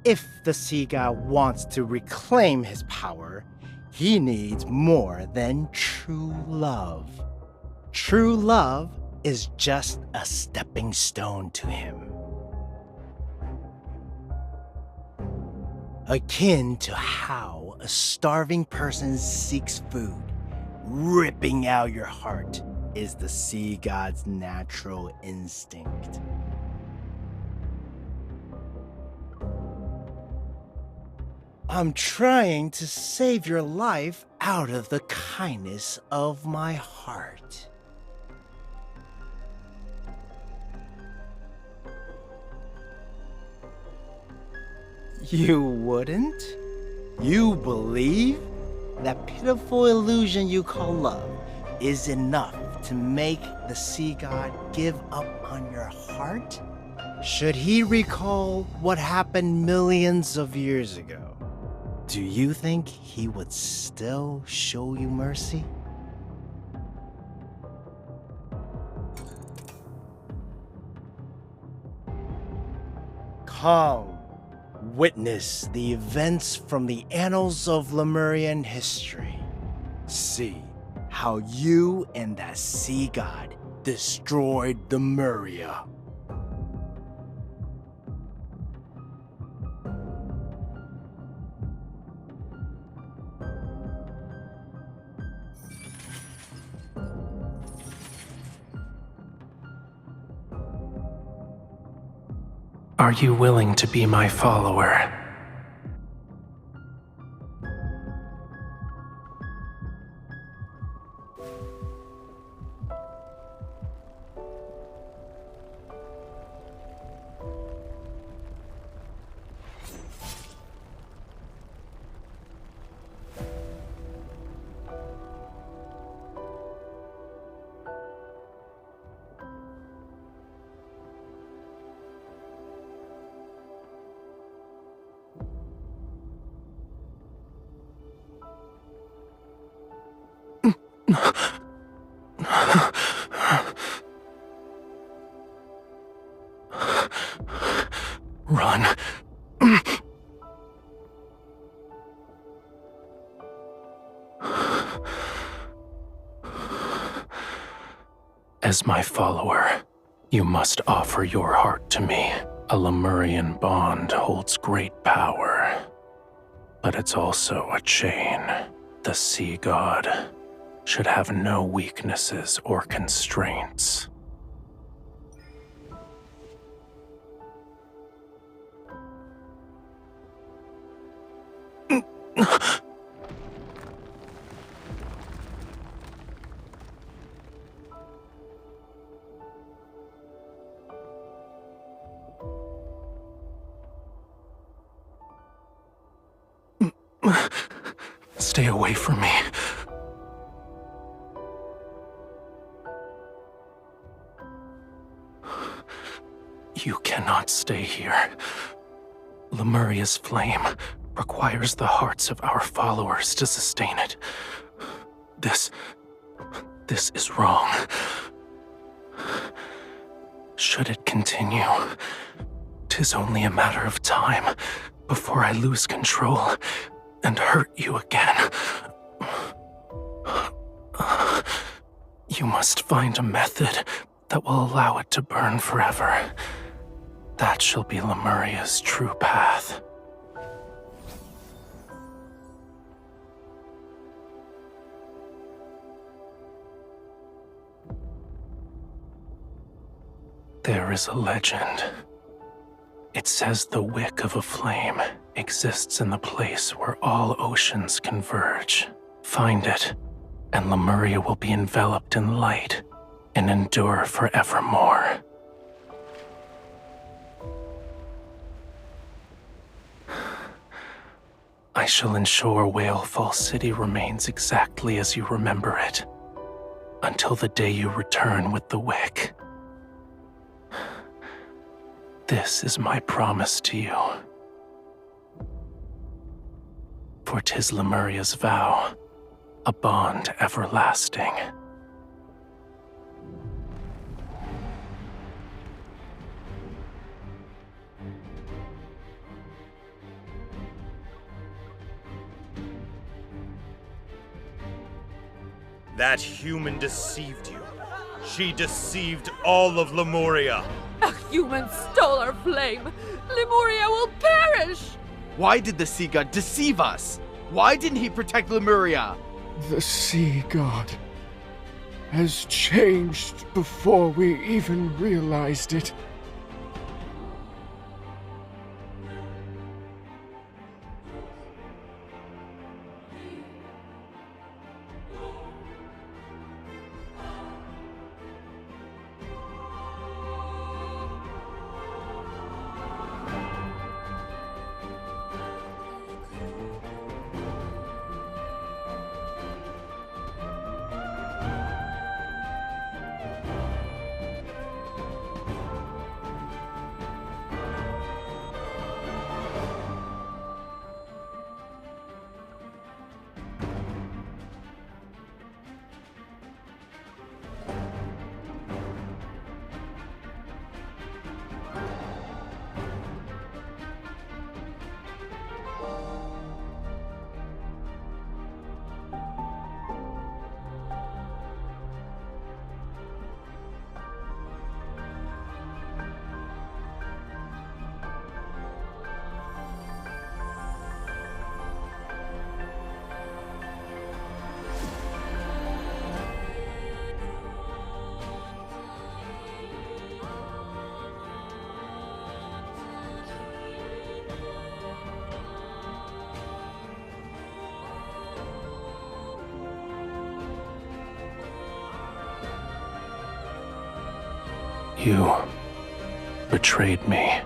If the sea god wants to reclaim his power, he needs more than true love. True love is just a stepping stone to him. Akin to how a starving person seeks food, ripping out your heart is the sea god's natural instinct. I'm trying to save your life out of the kindness of my heart. You wouldn't? You believe that pitiful illusion you call love is enough to make the sea god give up on your heart? Should he recall what happened millions of years ago, do you think he would still show you mercy? Come, witness the events from the annals of Lemurian history. See how you and that sea god destroyed Lemuria. Are you willing to be my follower? Run. As my follower, you must offer your heart to me. A Lemurian bond holds great power, but it's also a chain. The sea god should have no weaknesses or constraints. Stay away from me. You cannot stay here. Lemuria's flame requires the hearts of our followers to sustain it. This is wrong. Should it continue, 'tis only a matter of time before I lose control and hurt you again. You must find a method that will allow it to burn forever. That shall be Lemuria's true path. There is a legend. It says the wick of a flame exists in the place where all oceans converge. Find it, and Lemuria will be enveloped in light and endure forevermore. I shall ensure Whalefall City remains exactly as you remember it, until the day you return with the wick. This is my promise to you. For 'tis Lemuria's vow, a bond everlasting. That human deceived you. She deceived all of Lemuria. A human stole our flame. Lemuria will perish. Why did the sea god deceive us? Why didn't he protect Lemuria? The sea god has changed before we even realized it. You betrayed me.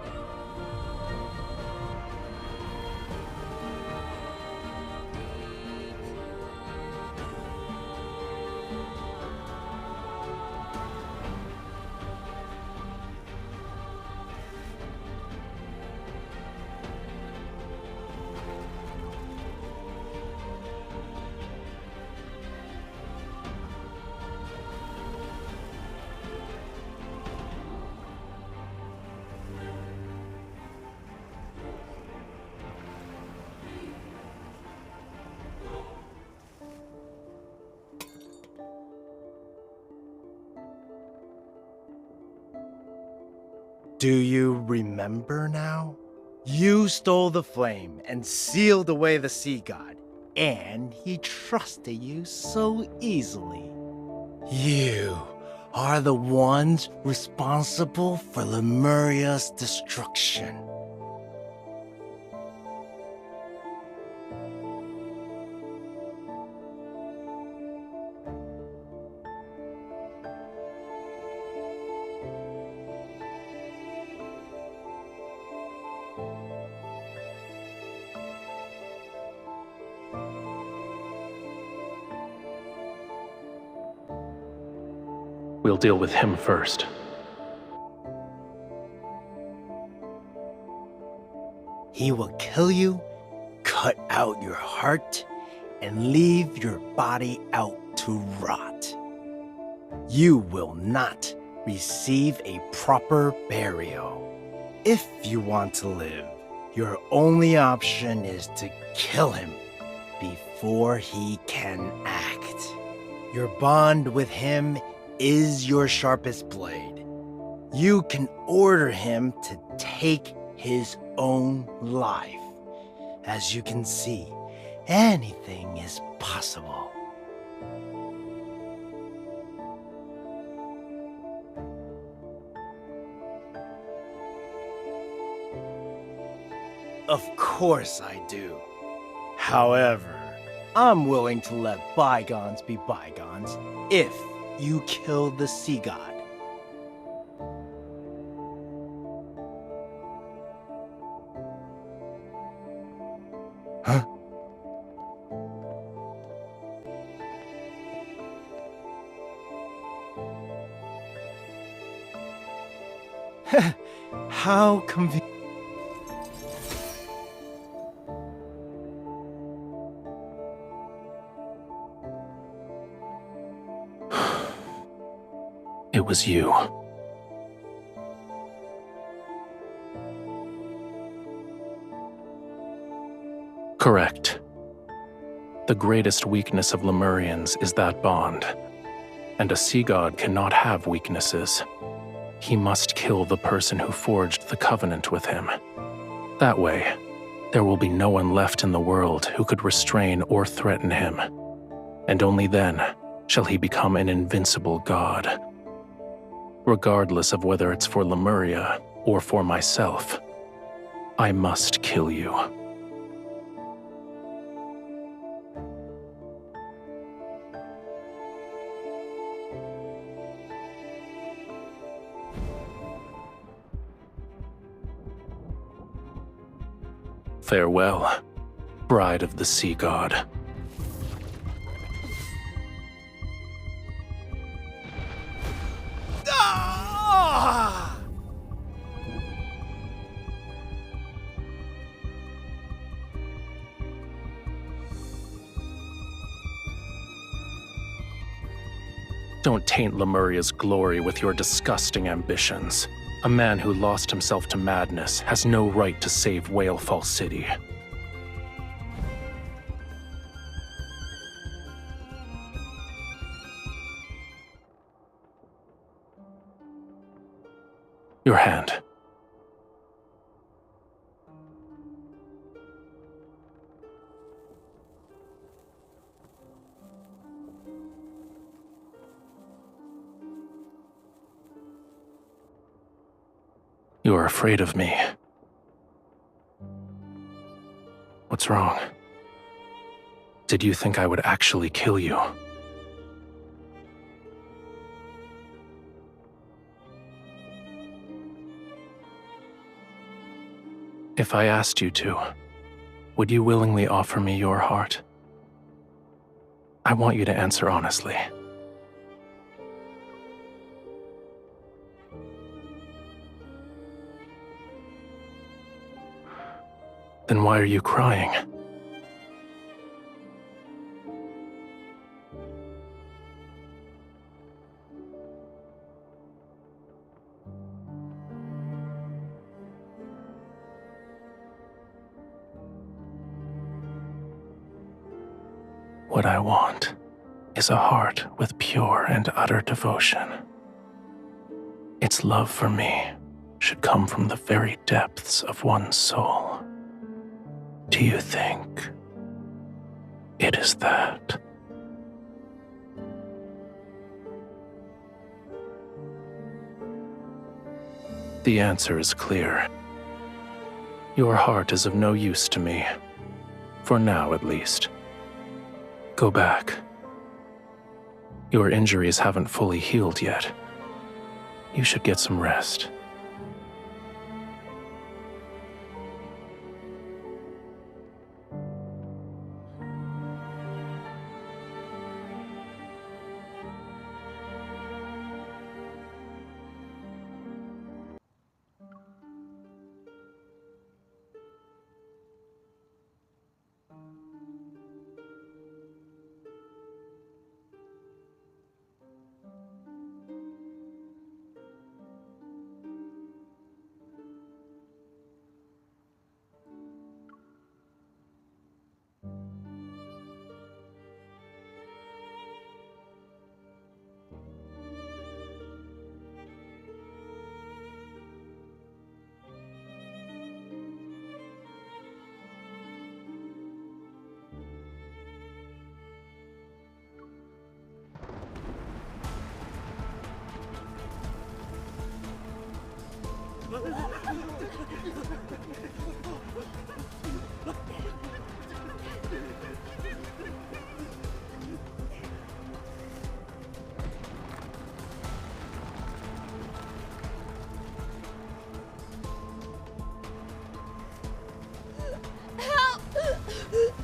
Do you remember now? You stole the flame and sealed away the sea god, and he trusted you so easily. You are the ones responsible for Lemuria's destruction. We'll deal with him first. He will kill you, cut out your heart, and leave your body out to rot. You will not receive a proper burial. If you want to live, your only option is to kill him before he can act. Your bond with him is your sharpest blade. You can order him to take his own life. As you can see, anything is possible. Of course I do. However, I'm willing to let bygones be bygones if you kill the sea god. Huh? How convenient. It was you. Correct. The greatest weakness of Lemurians is that bond, and a sea god cannot have weaknesses. He must kill the person who forged the covenant with him. That way, there will be no one left in the world who could restrain or threaten him, and only then shall he become an invincible god. Regardless of whether it's for Lemuria or for myself, I must kill you. Farewell, bride of the sea god. Don't taint Lemuria's glory with your disgusting ambitions. A man who lost himself to madness has no right to save Whalefall City. Your hand. You are afraid of me. What's wrong? Did you think I would actually kill you? If I asked you to, would you willingly offer me your heart? I want you to answer honestly. Then why are you crying? What I want is a heart with pure and utter devotion. Its love for me should come from the very depths of one's soul. Do you think it is that? The answer is clear. Your heart is of no use to me, for now at least. Go back. Your injuries haven't fully healed yet. You should get some rest.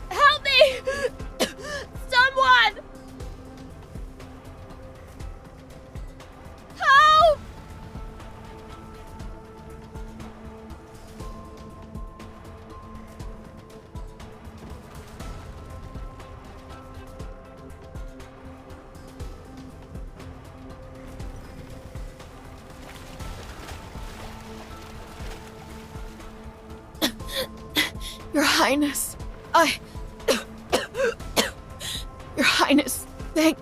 Help me! Someone! Help! Your Highness, Your Highness, thank...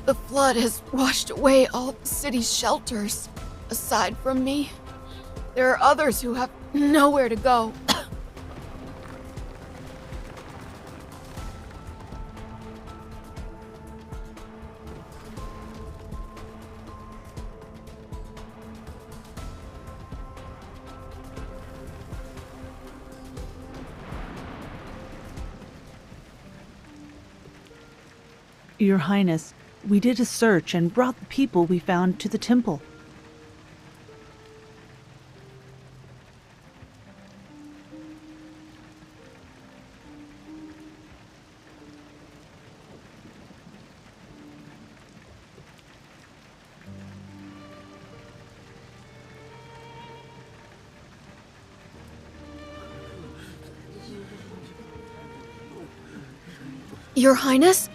The flood has washed away all the city's shelters. Aside from me, there are others who have nowhere to go. Your Highness, we did a search and brought the people we found to the temple. Your Highness?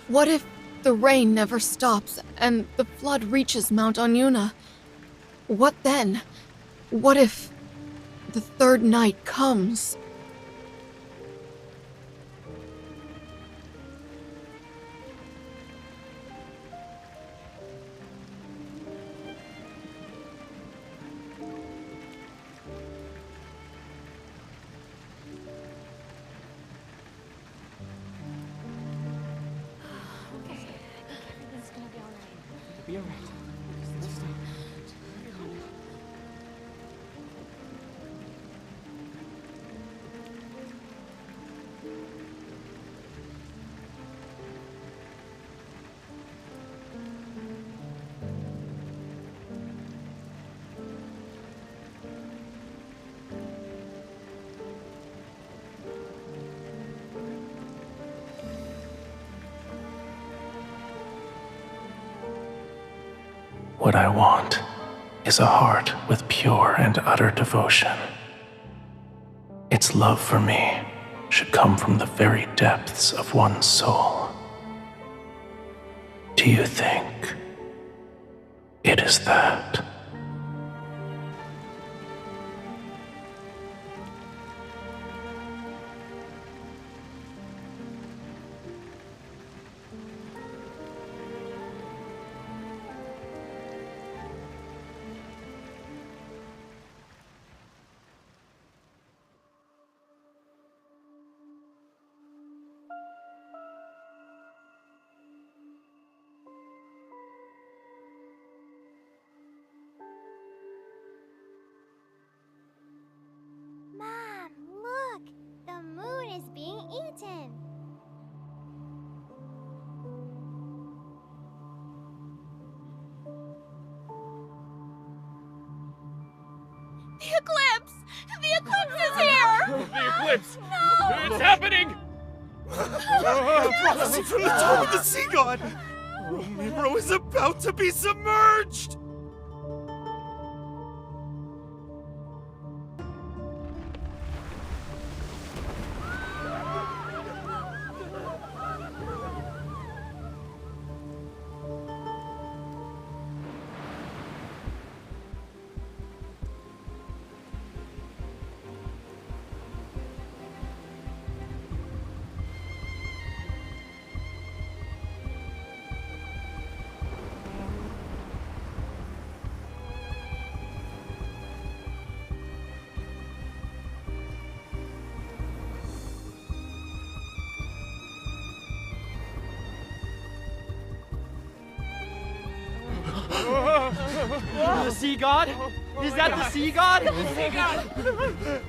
What if the rain never stops and the flood reaches Mount Onyuna? What then? What if the third night comes? Be alright. Let's stop. What I want is a heart with pure and utter devotion. Its love for me should come from the very depths of one's soul. Do you think it is that? Mom, look! The moon is being eaten! The eclipse! The eclipse is here! The eclipse! No! It's happening! The prophecy from the tomb of the sea god! Romirro is about to be submerged! The sea god? Is that the sea god? The sea god!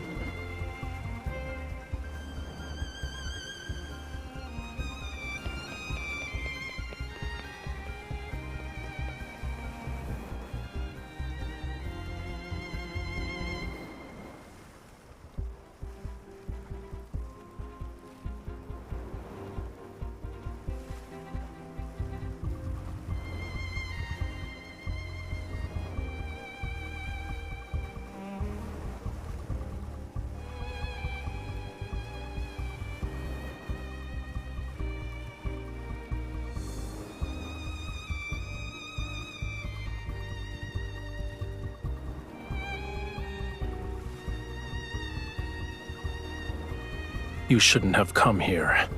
You shouldn't have come here.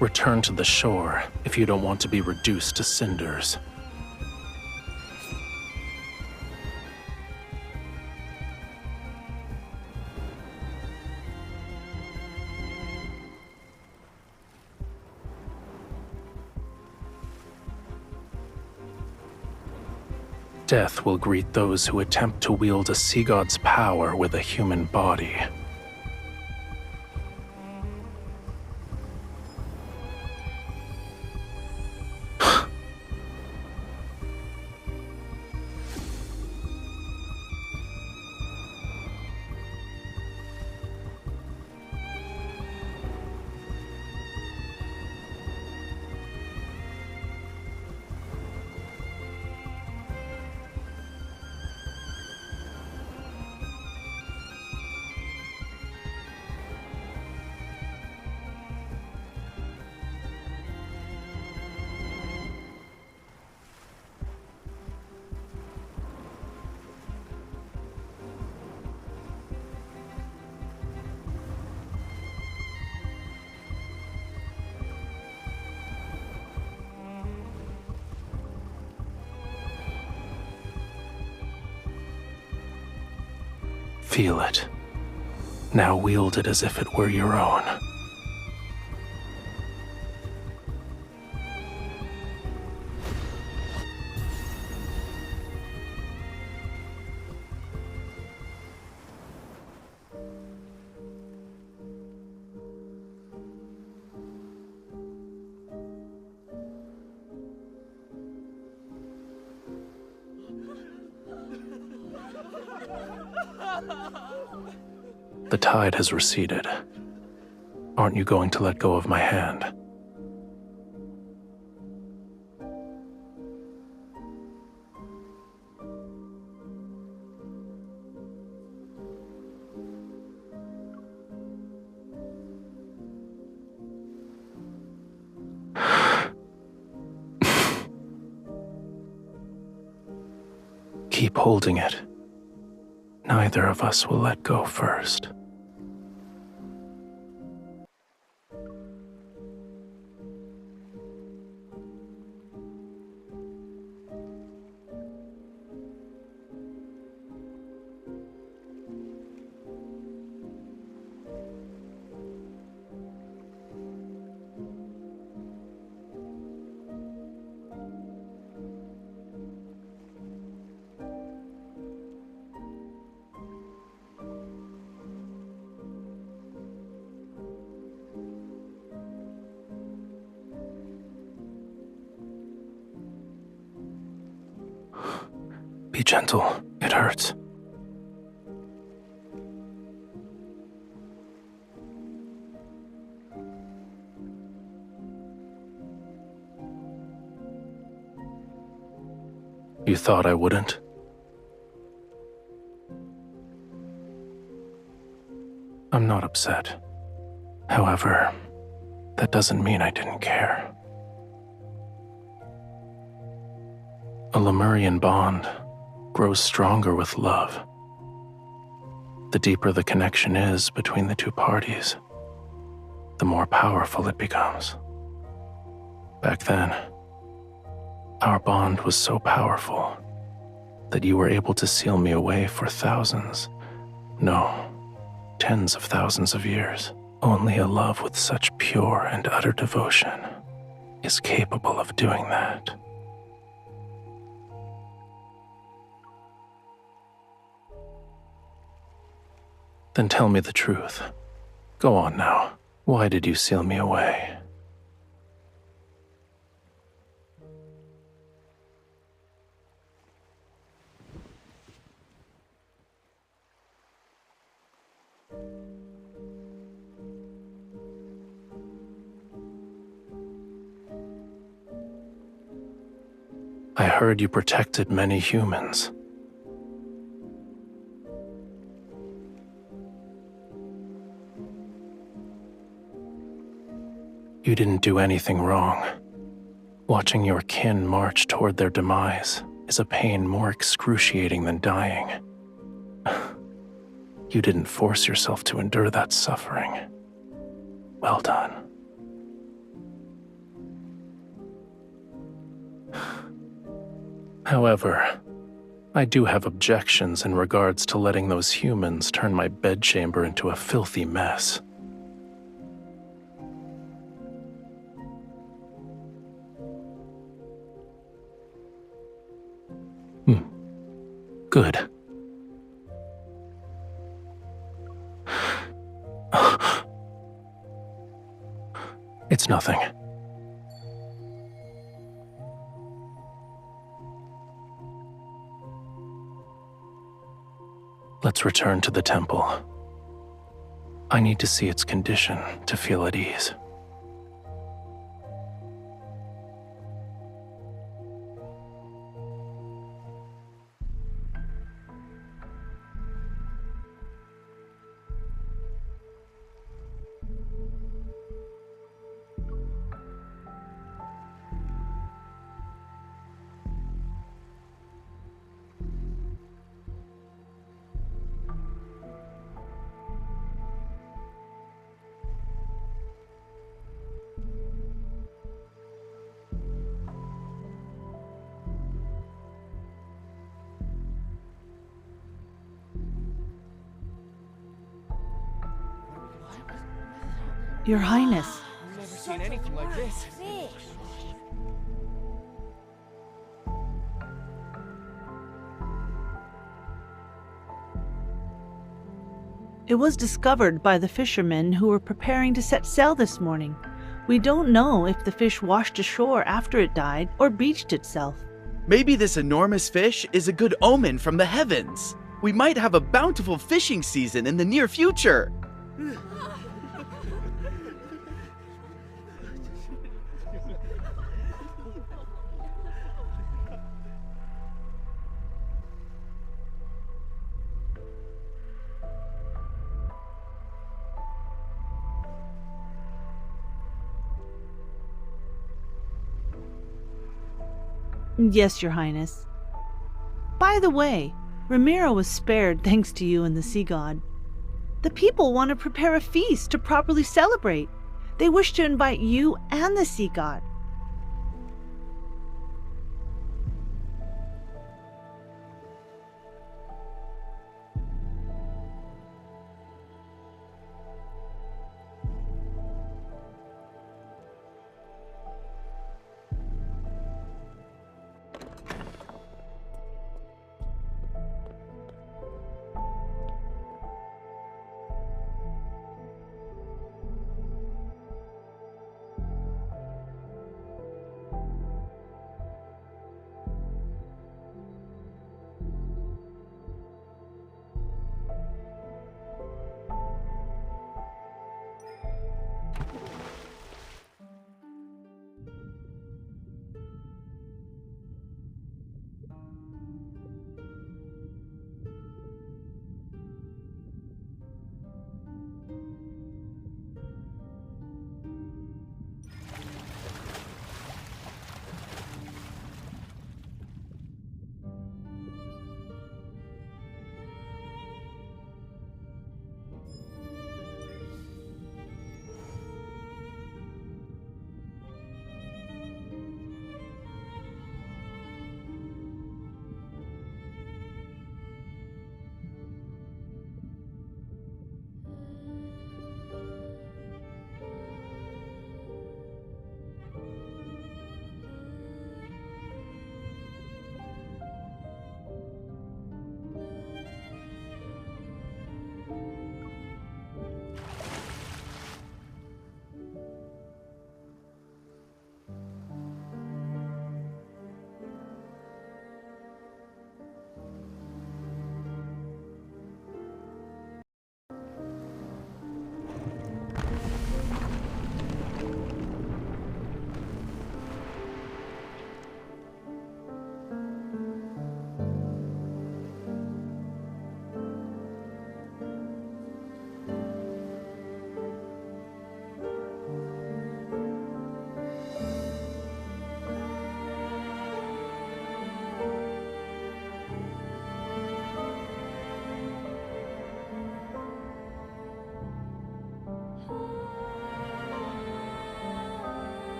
Return to the shore if you don't want to be reduced to cinders. Death will greet those who attempt to wield a sea god's power with a human body. Feel it. Now wield it as if it were your own. The tide has receded. Aren't you going to let go of my hand? keep holding it, neither of us will let go first. Be gentle, it hurts. You thought I wouldn't? I'm not upset. However, that doesn't mean I didn't care. A Lemurian bond grows stronger with love. The deeper the connection is between the two parties, the more powerful it becomes. Back then, our bond was so powerful that you were able to seal me away for thousands, no, tens of thousands of years. Only a love with such pure and utter devotion is capable of doing that. Then tell me the truth. Go on now. Why did you seal me away? I heard you protected many humans. You didn't do anything wrong. Watching your kin march toward their demise is a pain more excruciating than dying. You didn't force yourself to endure that suffering. Well done. However, I do have objections in regards to letting those humans turn my bedchamber into a filthy mess. Good. It's nothing. Let's return to the temple. I need to see its condition to feel at ease. Your Highness. I've never seen anything like this. It was discovered by the fishermen who were preparing to set sail this morning. We don't know if the fish washed ashore after it died or beached itself. Maybe this enormous fish is a good omen from the heavens. We might have a bountiful fishing season in the near future. Yes, Your Highness. By the way, Romirro was spared thanks to you and the sea god. The people want to prepare a feast to properly celebrate. They wish to invite you and the sea god.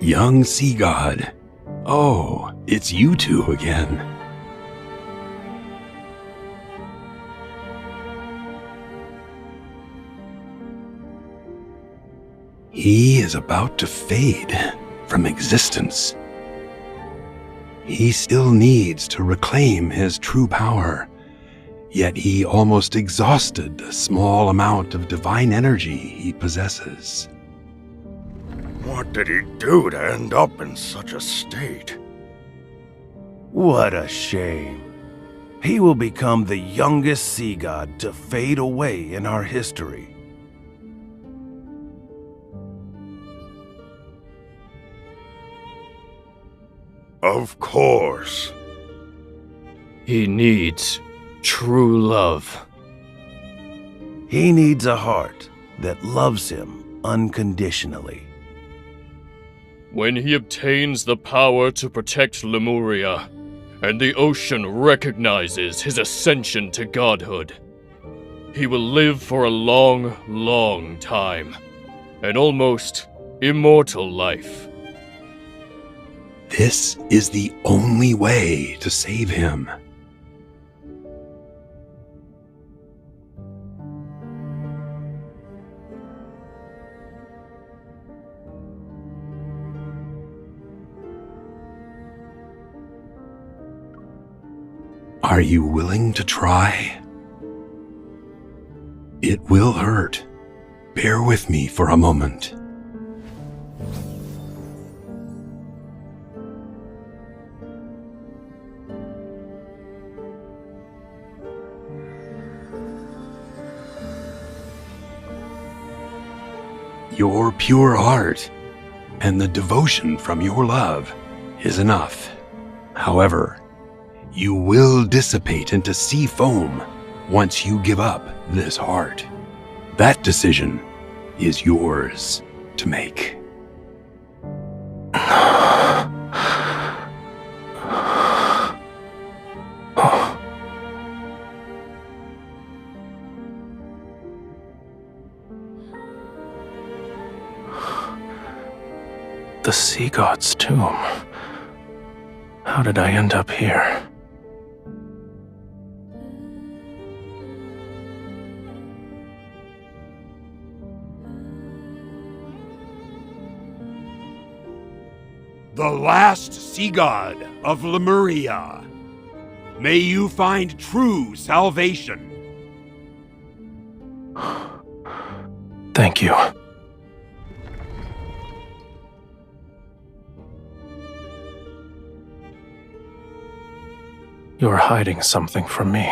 Young sea god. Oh, it's you two again. He is about to fade from existence. He still needs to reclaim his true power, yet he almost exhausted the small amount of divine energy he possesses. What did he do to end up in such a state? What a shame. He will become the youngest sea god to fade away in our history. Of course. He needs true love. He needs a heart that loves him unconditionally. When he obtains the power to protect Lemuria, and the ocean recognizes his ascension to godhood, he will live for a long, long time, an almost immortal life. This is the only way to save him. Are you willing to try? It will hurt. Bear with me for a moment. Your pure heart and the devotion from your love is enough. However, you will dissipate into sea foam once you give up this heart. That decision is yours to make. The sea god's tomb. How did I end up here? The last sea god of Lemuria. May you find true salvation. Thank you. You're hiding something from me.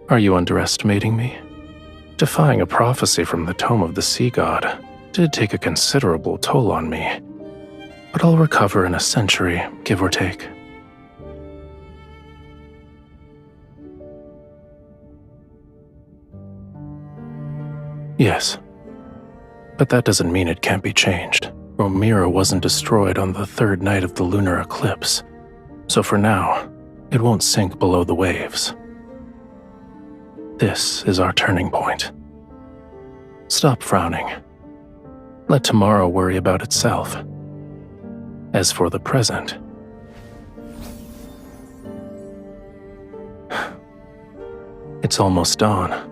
Are you underestimating me? Defying a prophecy from the Tome of the Sea God did take a considerable toll on me, but I'll recover in a century, give or take. Yes, but that doesn't mean it can't be changed. Romirro wasn't destroyed on the third night of the lunar eclipse, so for now, it won't sink below the waves. This is our turning point. Stop frowning. Let tomorrow worry about itself. As for the present, it's almost dawn.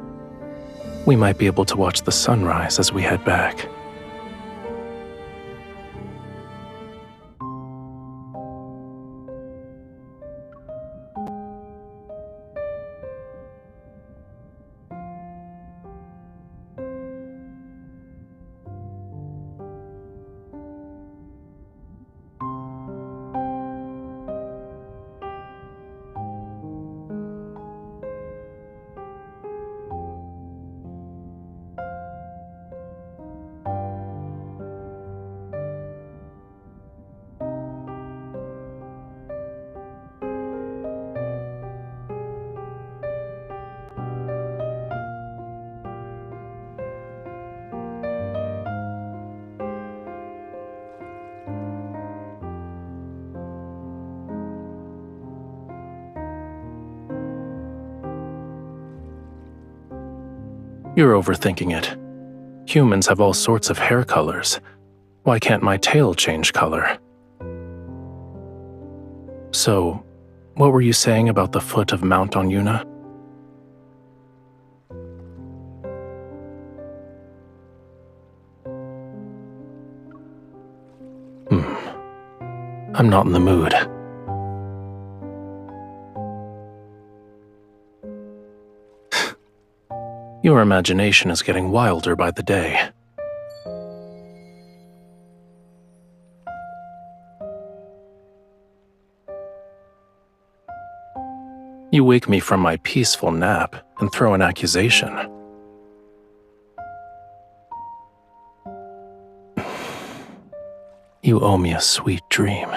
We might be able to watch the sunrise as we head back. You're overthinking it. Humans have all sorts of hair colors. Why can't my tail change color? So, what were you saying about the foot of Mount Onyuna? I'm not in the mood. Your imagination is getting wilder by the day. You wake me from my peaceful nap and throw an accusation. You owe me a sweet dream.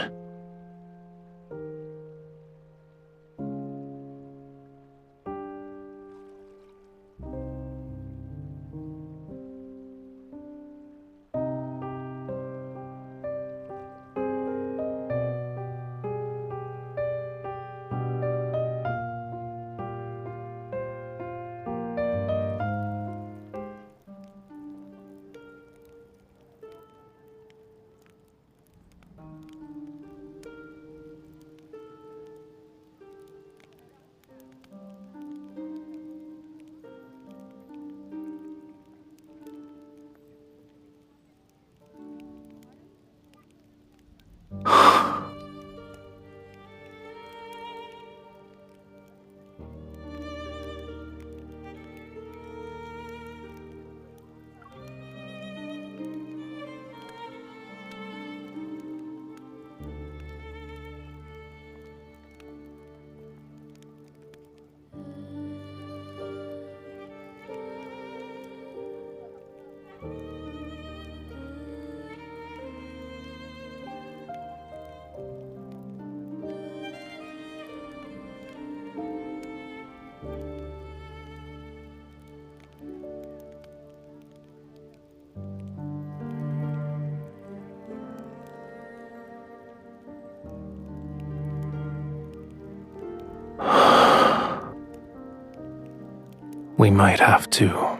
We might have to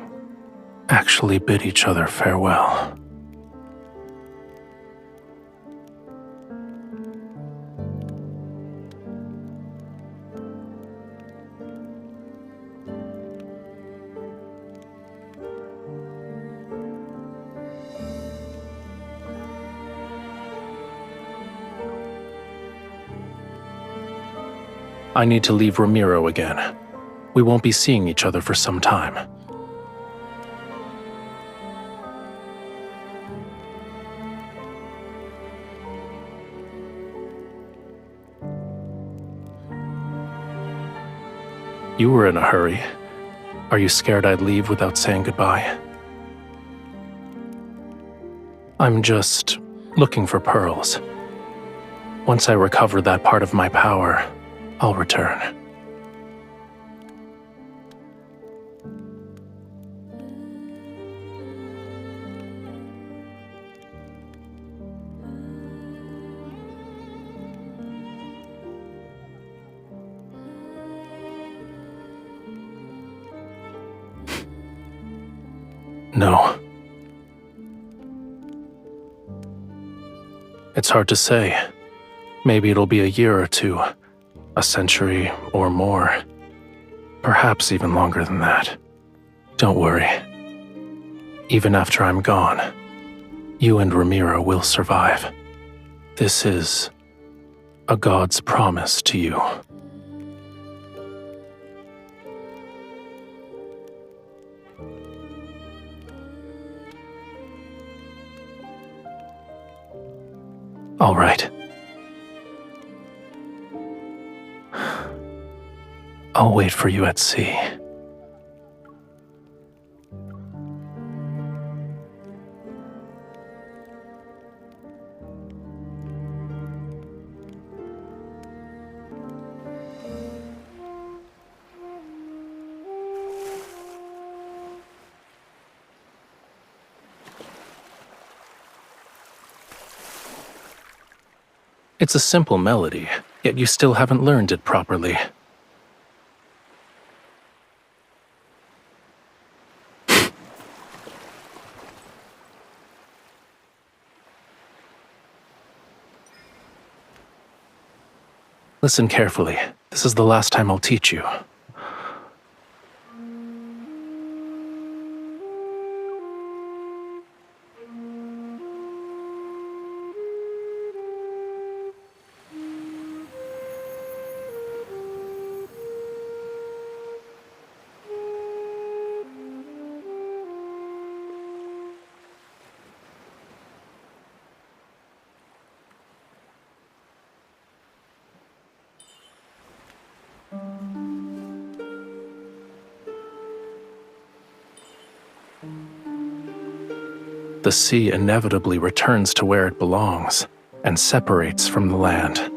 actually bid each other farewell. I need to leave Romirro again. We won't be seeing each other for some time. You were in a hurry. Are you scared I'd leave without saying goodbye? I'm just looking for pearls. Once I recover that part of my power, I'll return. No. It's hard to say. Maybe it'll be a year or two, a century or more. Perhaps even longer than that. Don't worry. Even after I'm gone, you and Romirro will survive. This is a god's promise to you. All right. I'll wait for you at sea. It's a simple melody, yet you still haven't learned it properly. Listen carefully. This is the last time I'll teach you. The sea inevitably returns to where it belongs and separates from the land.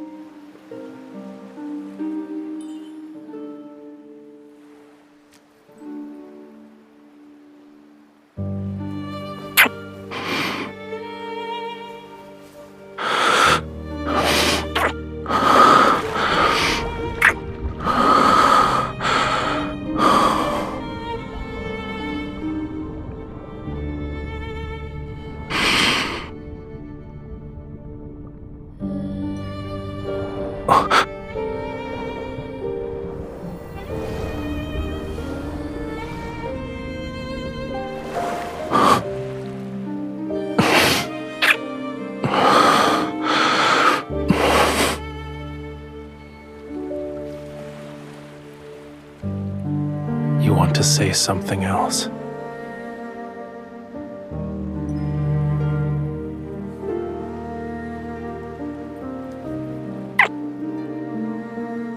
You want to say something else?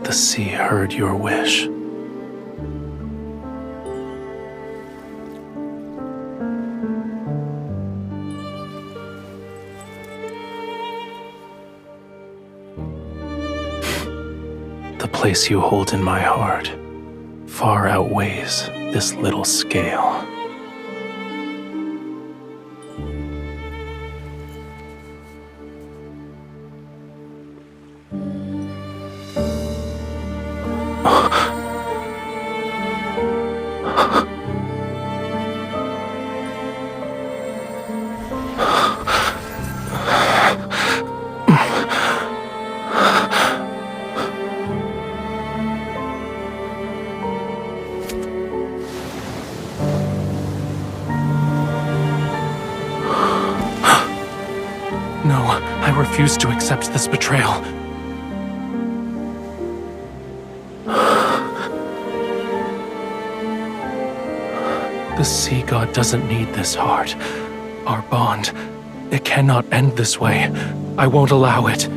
The sea heard your wish. The place you hold in my heart far outweighs this little scale. I refuse to accept this betrayal. The sea god doesn't need this heart. Our bond, it cannot end this way. I won't allow it.